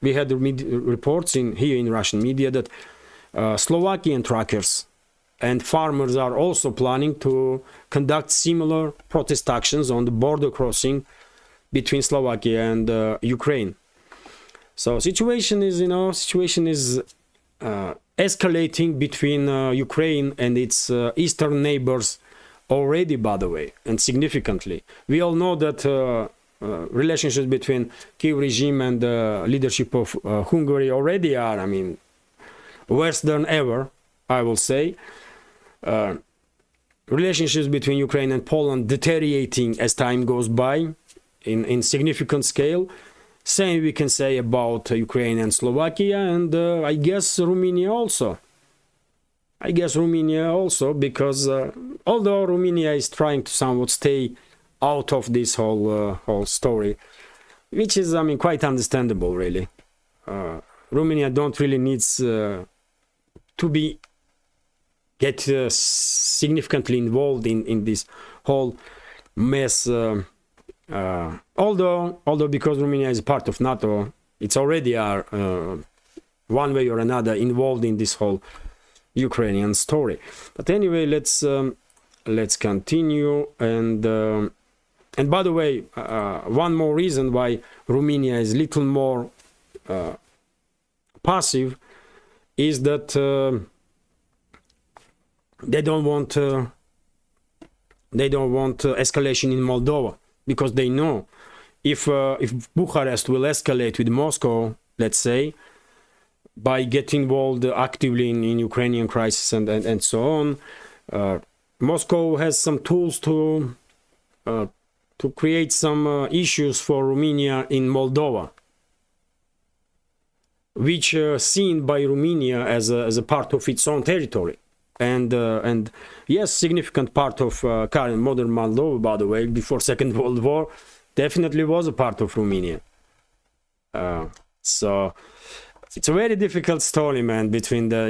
we had reports here in Russian media that Slovakian truckers and farmers are also planning to conduct similar protest actions on the border crossing between Slovakia and Ukraine. So situation is escalating between Ukraine and its eastern neighbors already, by the way, and significantly. We all know that relationships between Kyiv regime and the leadership of Hungary already are, I mean, worse than ever, I will say. Relationships between Ukraine and Poland deteriorating as time goes by in significant scale. Same we can say about Ukraine and Slovakia, and I guess Romania also. Because although Romania is trying to somewhat stay out of this whole story, which is, I mean, quite understandable, really. Romania don't really needs to get significantly involved in this whole mess. Although because Romania is part of NATO, it's already are one way or another involved in this whole Ukrainian story. But anyway, let's continue. And by the way, one more reason why Romania is little more passive is that they don't want escalation in Moldova, because they know if Bucharest will escalate with Moscow, let's say, by getting involved actively in Ukrainian crisis and so on, Moscow has some tools to create some issues for Romania in Moldova, which are seen by Romania as a part of its own territory. And yes, significant part of current modern Moldova, by the way, before Second World War, definitely was a part of Romania. So it's a very difficult story, man, between the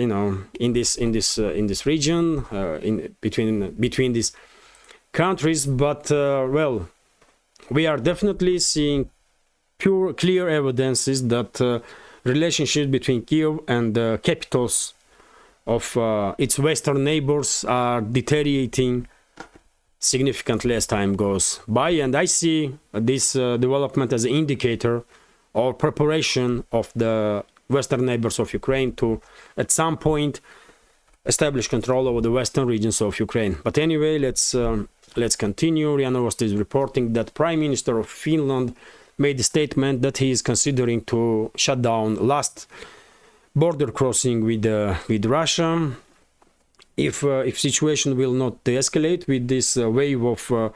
in this region, between these countries. But well, we are definitely seeing clear evidences that relationships between Kyiv and the capitals of its western neighbors are deteriorating significantly as time goes by, and I see this development as an indicator or preparation of the western neighbors of Ukraine to at some point establish control over the western regions of Ukraine. But anyway, let's continue. RIA Novosti is reporting that Prime Minister of Finland made a statement that he is considering to shut down last border crossing with Russia if situation will not de-escalate with this wave of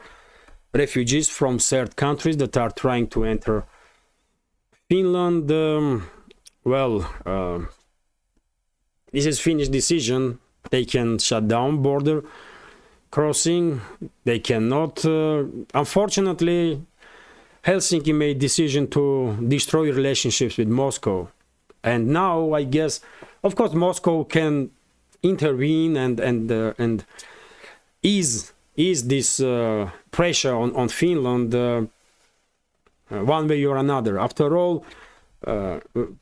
refugees from third countries that are trying to enter Finland. This is Finnish decision. They can shut down border crossing. They cannot. Unfortunately, Helsinki made decision to destroy relationships with Moscow. And now, I guess, of course, Moscow can intervene and ease this pressure on Finland one way or another. After all,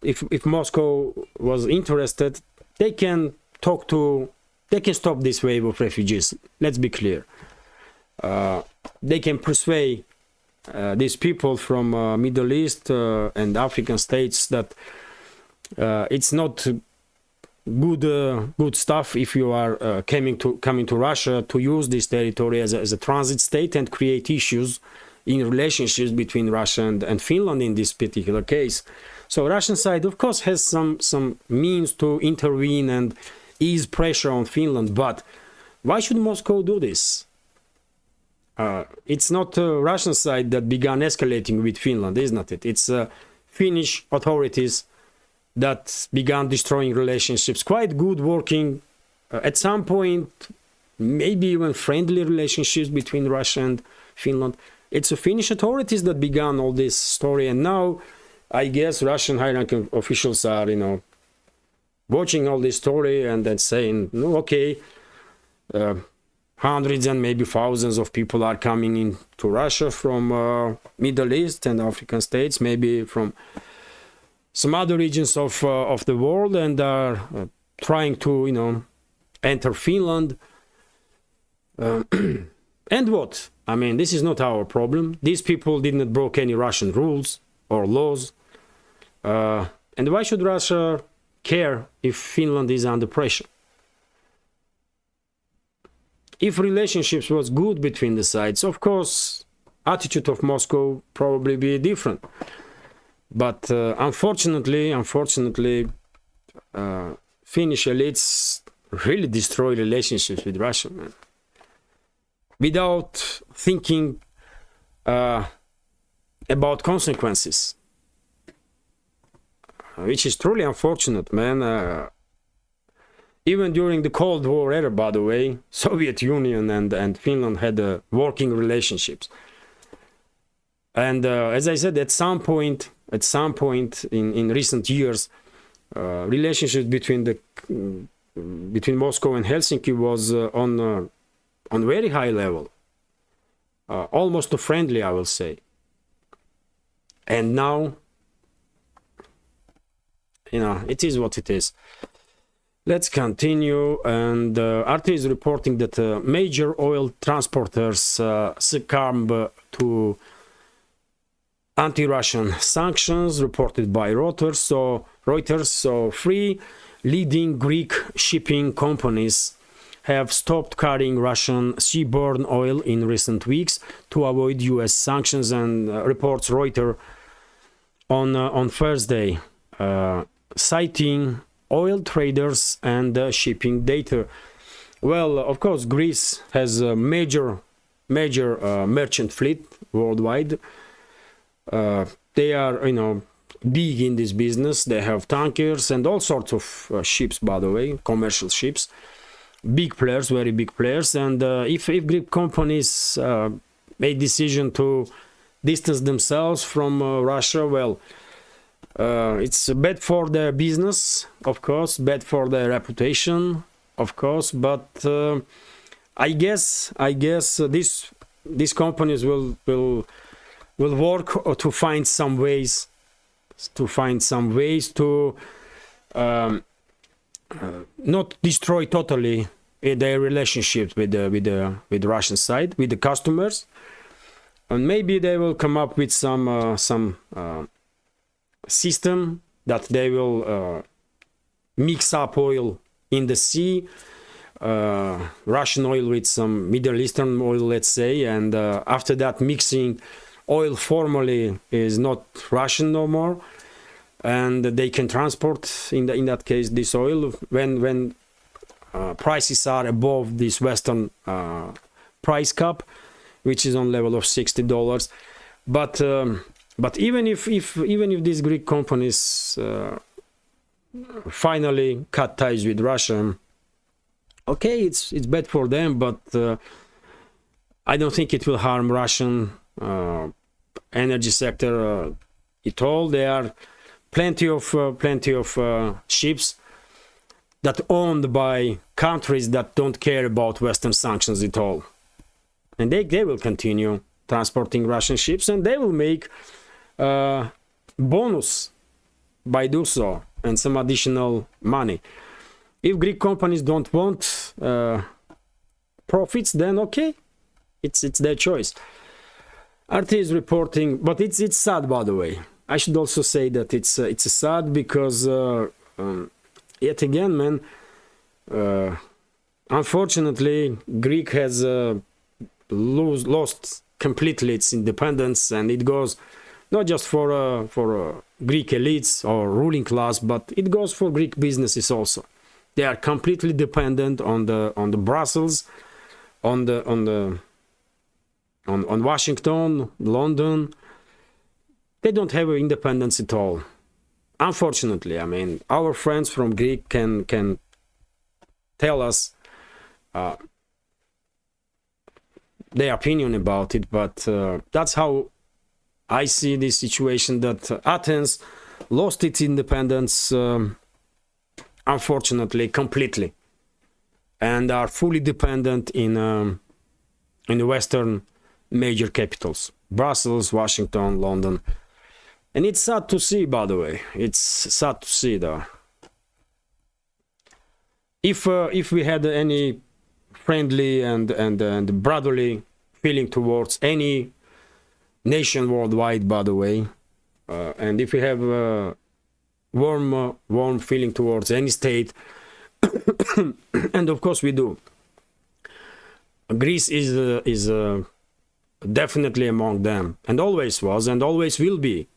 if Moscow was interested, they can stop this wave of refugees. Let's be clear. They can persuade these people from Middle East and African states that it's not good stuff if you are coming to Russia to use this territory as a transit state and create issues in relationships between Russia and Finland in this particular case. So Russian side, of course, has some means to intervene and ease pressure on Finland, but why should Moscow do this? It's not Russian side that began escalating with Finland, isn't it? It's Finnish authorities that began destroying relationships, quite good working, at some point, maybe even friendly relationships between Russia and Finland. It's the Finnish authorities that began all this story, and now I guess Russian high-ranking officials are, watching all this story and then saying, no, okay, hundreds and maybe thousands of people are coming into Russia from Middle East and African states, maybe from some other regions of the world, and are trying to, enter Finland. And what? I mean, this is not our problem. These people did not break any Russian rules or laws. And why should Russia care if Finland is under pressure? If relationships was good between the sides, of course, attitude of Moscow probably be different. But unfortunately, Finnish elites really destroy relationships with Russia, man, without thinking about consequences, which is truly unfortunate, man. Even during the Cold War era, by the way, Soviet Union and Finland had working relationships. And as I said, at some point in recent years, relationships between Moscow and Helsinki was on very high level, almost friendly, I will say. And now, it is what it is. Let's continue. And RT is reporting that major oil transporters succumb to anti-Russian sanctions, reported by Reuters. So 3 leading Greek shipping companies have stopped carrying Russian seaborne oil in recent weeks to avoid US sanctions, and reports Reuters on Thursday, citing oil traders and shipping data. Well, of course, Greece has a major merchant fleet worldwide. They are, big in this business. They have tankers and all sorts of ships, by the way, commercial ships. Big players, very big players. And if Greek companies made decision to distance themselves from Russia, well, it's bad for their business, of course, bad for their reputation, of course. But I guess these companies will work to find some ways to not destroy totally their relationships with the Russian side, with the customers, and maybe they will come up with some system that they will mix up oil in the sea, Russian oil with some Middle Eastern oil, let's say, and after that mixing oil formally is not Russian no more, and they can transport in that case this oil when prices are above this Western price cap, which is on level of $60. But even if these Greek companies finally cut ties with Russia, okay, it's bad for them, but I don't think it will harm Russian energy sector at all. There are plenty of ships that owned by countries that don't care about Western sanctions at all, and they will continue transporting Russian ships, and they will make bonus by do so and some additional money. If Greek companies don't want profits, then okay, it's their choice. RT is reporting, but it's sad, by the way. I should also say that it's sad because yet again, man, unfortunately, Greek has lost completely its independence, and it goes not just for Greek elites or ruling class, but it goes for Greek businesses also. They are completely dependent on the Brussels, on Washington, London. they don't have independence at all. Unfortunately, I mean, our friends from Greek can tell us their opinion about it, but that's how I see this situation, that Athens lost its independence, unfortunately, completely, and are fully dependent in the Western major capitals, Brussels, Washington, London. And it's sad to see, by the way. It's sad to see, though. If we had any friendly and brotherly feeling towards any nation worldwide, by the way, and if we have a warm feeling towards any state, and of course we do, Greece is definitely among them, and always was and always will be.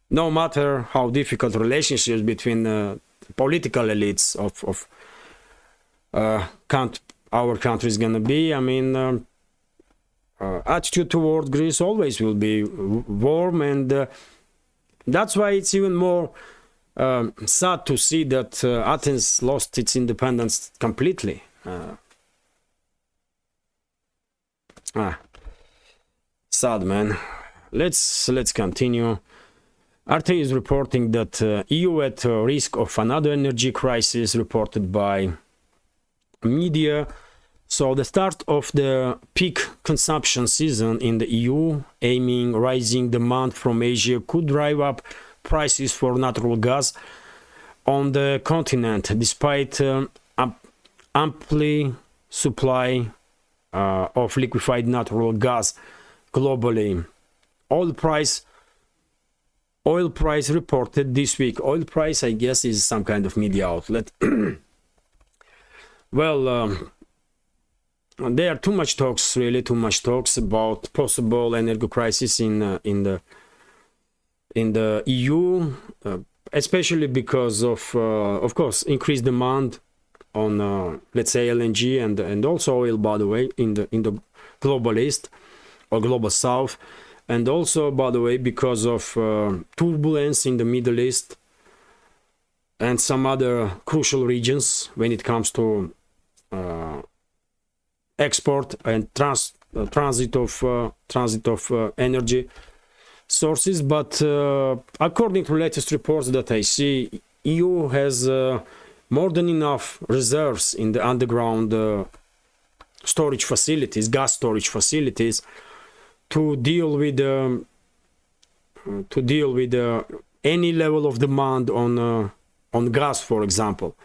No matter how difficult relationships between political elites of our country is gonna be, I mean, attitude toward Greece always will be warm, and that's why it's even more sad to see that Athens lost its independence completely. Sad, man. Let's continue. RT is reporting that EU at risk of another energy crisis, reported by media. So the start of the peak consumption season in the EU, aiming rising demand from Asia, could drive up prices for natural gas on the continent, despite amply supply of liquefied natural gas globally. Oil price reported this week. Oil price, I guess, is some kind of media outlet. Well, there are too much talks about possible energy crisis in the EU, especially because of course, increased demand on let's say LNG and also oil, by the way, in the global east or global south, and also, by the way, because of turbulence in the Middle East and some other crucial regions when it comes to export and transit of energy sources. But according to latest reports that I see, EU has more than enough reserves in the underground storage facilities, gas storage facilities, to deal with any level of demand on gas, for example.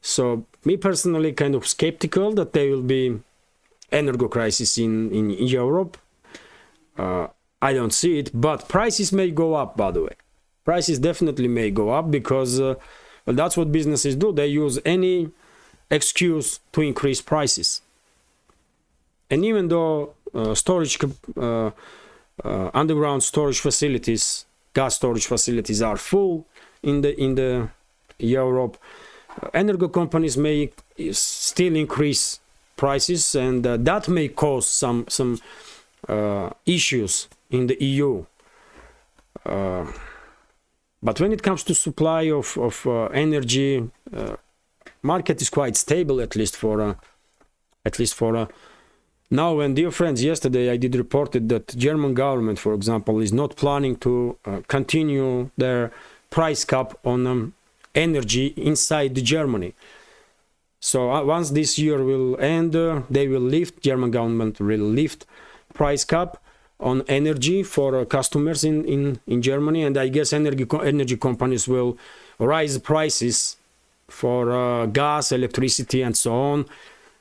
So me personally, kind of skeptical that there will be energy crisis in Europe. I don't see it, but prices may go up, by the way. Prices definitely may go up because well, that's what businesses do. They use any excuse to increase prices. And even though underground storage facilities, gas storage facilities are full in the Europe, energy companies may still increase prices, and that may cause some issues in the EU. But when it comes to supply of energy, market is quite stable, at least for now. And dear friends, yesterday I did reported that German government, for example, is not planning to continue their price cap on energy inside Germany. So once this year will end, German government will lift price cap on energy for customers in Germany, and I guess energy companies will raise prices for gas, electricity, and so on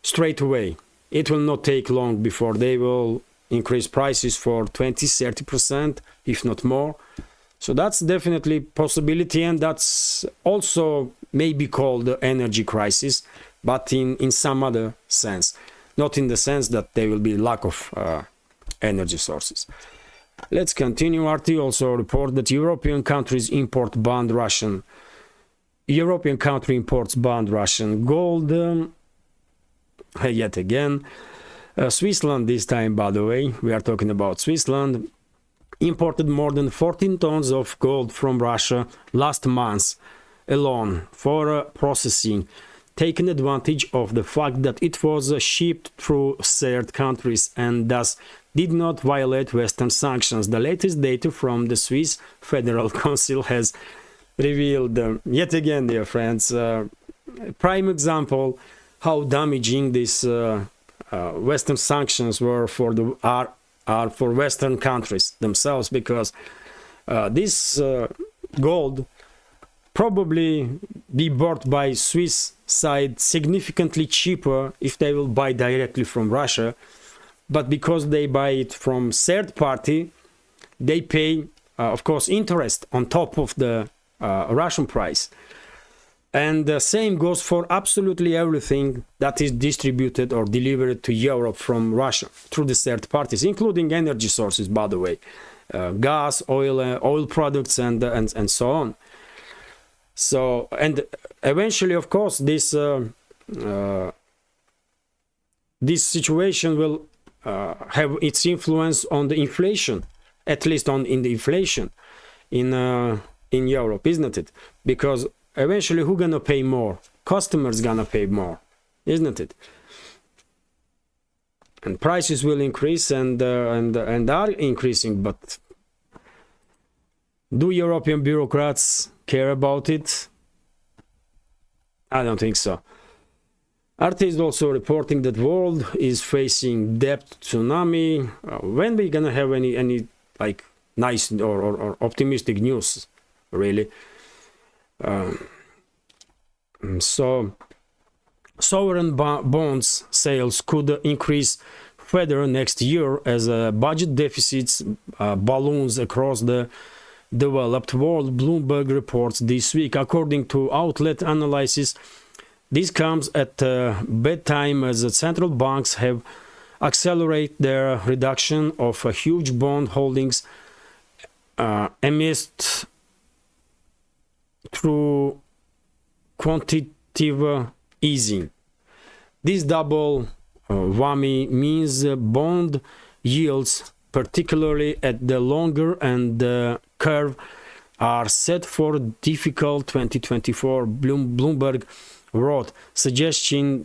straight away. It will not take long before they will increase prices for 20-30%, if not more. So that's definitely possibility, and that's also may be called the energy crisis, but in some other sense, not in the sense that there will be lack of energy sources. Let's continue. RT also report that European countries banned Russian gold yet again. Switzerland this time, by the way, we are talking about Switzerland. imported more than 14 tons of gold from Russia last month alone for processing, taking advantage of the fact that it was shipped through third countries and thus did not violate Western sanctions. The latest data from the Swiss Federal Council has revealed, yet again, dear friends, prime example how damaging these Western sanctions were for are for Western countries themselves, because this gold probably be bought by Swiss side significantly cheaper if they will buy directly from Russia, but because they buy it from third party, they pay of course interest on top of the Russian price. And the same goes for absolutely everything that is distributed or delivered to Europe from Russia through the third parties, including energy sources, by the way, gas, oil products, and so on. So, and eventually, of course, this situation will have its influence on the inflation, at least in the inflation in Europe, isn't it? Because eventually, who's gonna pay more? Customers gonna pay more, isn't it? And prices will increase and are increasing. But do European bureaucrats care about it? I don't think so. RT is also reporting that world is facing debt tsunami. When we gonna have any like nice or optimistic news, really? So sovereign bonds sales could increase further next year as budget deficits balloons across the developed world, Bloomberg reports this week. According to outlet analysis, this comes at a bad time as the central banks have accelerated their reduction of huge bond holdings amidst through quantitative easing. This double whammy means bond yields, particularly at the longer end curve, are set for difficult 2024. Bloomberg wrote, suggesting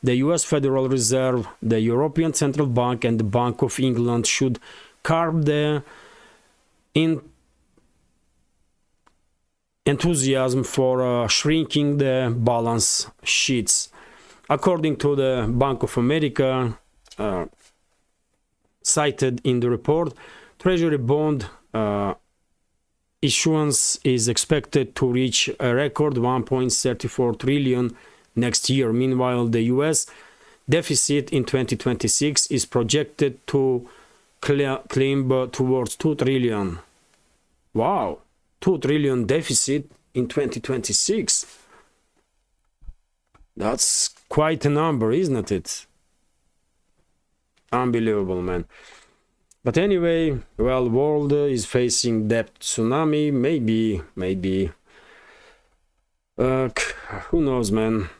the US Federal Reserve, the European Central Bank, and the Bank of England should curb the enthusiasm for shrinking the balance sheets. According to the Bank of America, cited in the report, Treasury bond issuance is expected to reach a record 1.34 trillion next year. Meanwhile, the US deficit in 2026 is projected to climb towards 2 trillion. Wow! 2 trillion deficit in 2026. That's quite a number, isn't it? Unbelievable, man. But anyway, well, world is facing debt tsunami. Maybe. Who knows, man?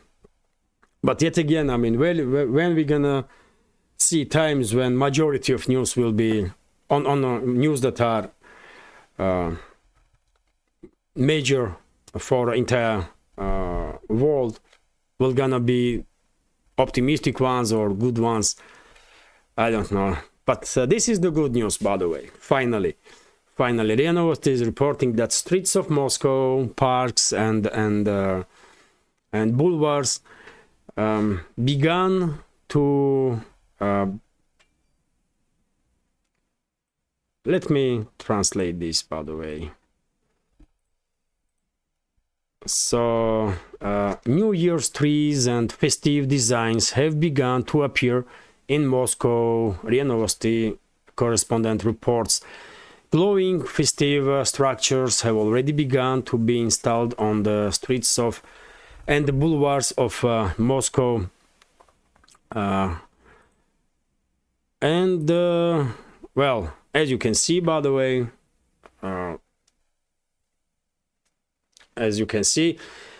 But yet again, I mean, when we gonna see times when majority of news will be on news that are major for entire world, will gonna be optimistic ones or good ones? I don't know. But this is the good news, by the way. Finally, RIA Novosti is reporting that streets of Moscow, parks and boulevards began to let me translate this, by the way. So New Year's trees and festive designs have begun to appear in Moscow, RIA Novosti correspondent reports. Glowing festive structures have already begun to be installed on the streets of and the boulevards of Moscow. Well, as you can see, by the way,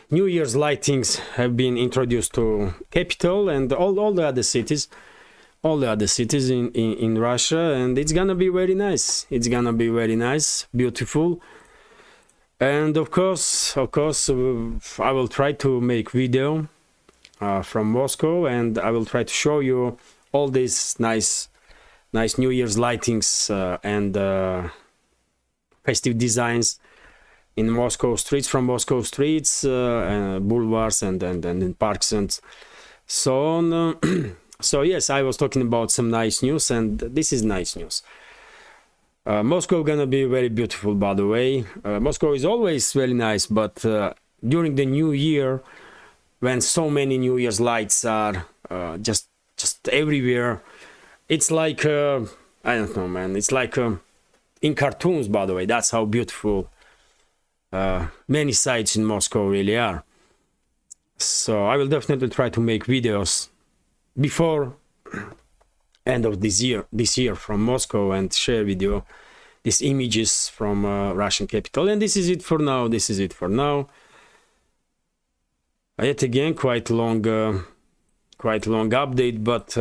New Year's lightings have been introduced to capital and all the other cities. all the other cities in Russia, and it's gonna be very nice. It's gonna be very nice, beautiful. And of course, I will try to make video from Moscow, and I will try to show you all these nice New Year's lightings and festive designs in Moscow streets, from Moscow streets, boulevards, and in parks and so on. So yes, I was talking about some nice news, and this is nice news. Moscow gonna be very beautiful, by the way. Moscow is always very nice, but during the New Year, when so many New Year's lights are just everywhere, it's like I don't know, man. It's like in cartoons, by the way. That's how beautiful many sites in Moscow really are. So I will definitely try to make videos before end of this year from Moscow, and share with you these images from Russian capital. And this is it for now. Yet again, quite long update, but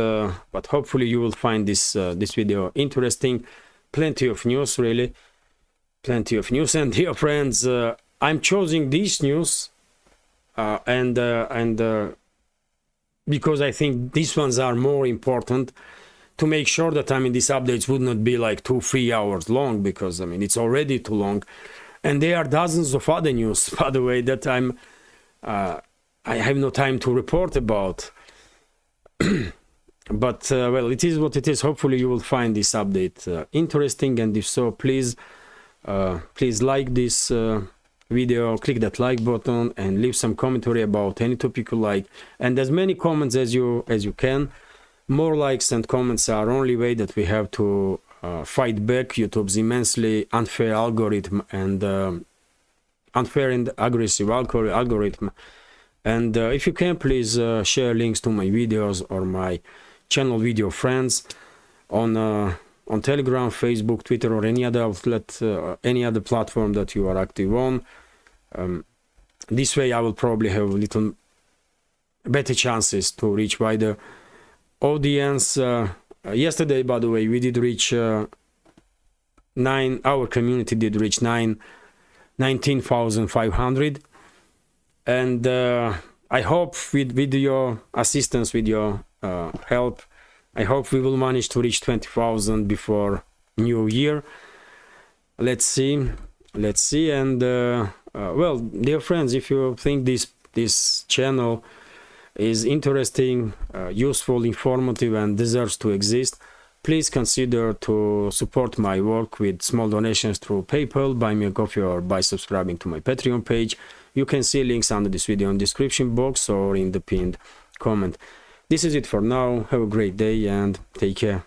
hopefully you will find this video interesting. Plenty of news, really, plenty of news. And dear friends, I'm choosing this news and because I think these ones are more important, to make sure that these updates would not be like 2-3 hours long, because it's already too long, and there are dozens of other news, by the way, that I have no time to report about. But well, it is what it is. Hopefully you will find this update interesting, and if so, please like this video, click that like button, and leave some commentary about any topic you like, and as many comments as you can. More likes and comments are only way that we have to fight back YouTube's immensely unfair algorithm and unfair and aggressive algorithm. And if you can, please share links to my videos or my channel video friends on Telegram, Facebook, Twitter, or any other outlet, any other platform that you are active on. This way I will probably have a little better chances to reach wider audience. Yesterday, by the way, we did reach our community did reach 19,500, and I hope with your assistance, with your help, I hope we will manage to reach 20,000 before New Year. Let's see. And well, dear friends, if you think this channel is interesting, useful, informative, and deserves to exist, please consider to support my work with small donations through PayPal, Buy Me a Coffee, or by subscribing to my Patreon page. You can see links under this video in the description box or in the pinned comment. This is it for now. Have a great day and take care.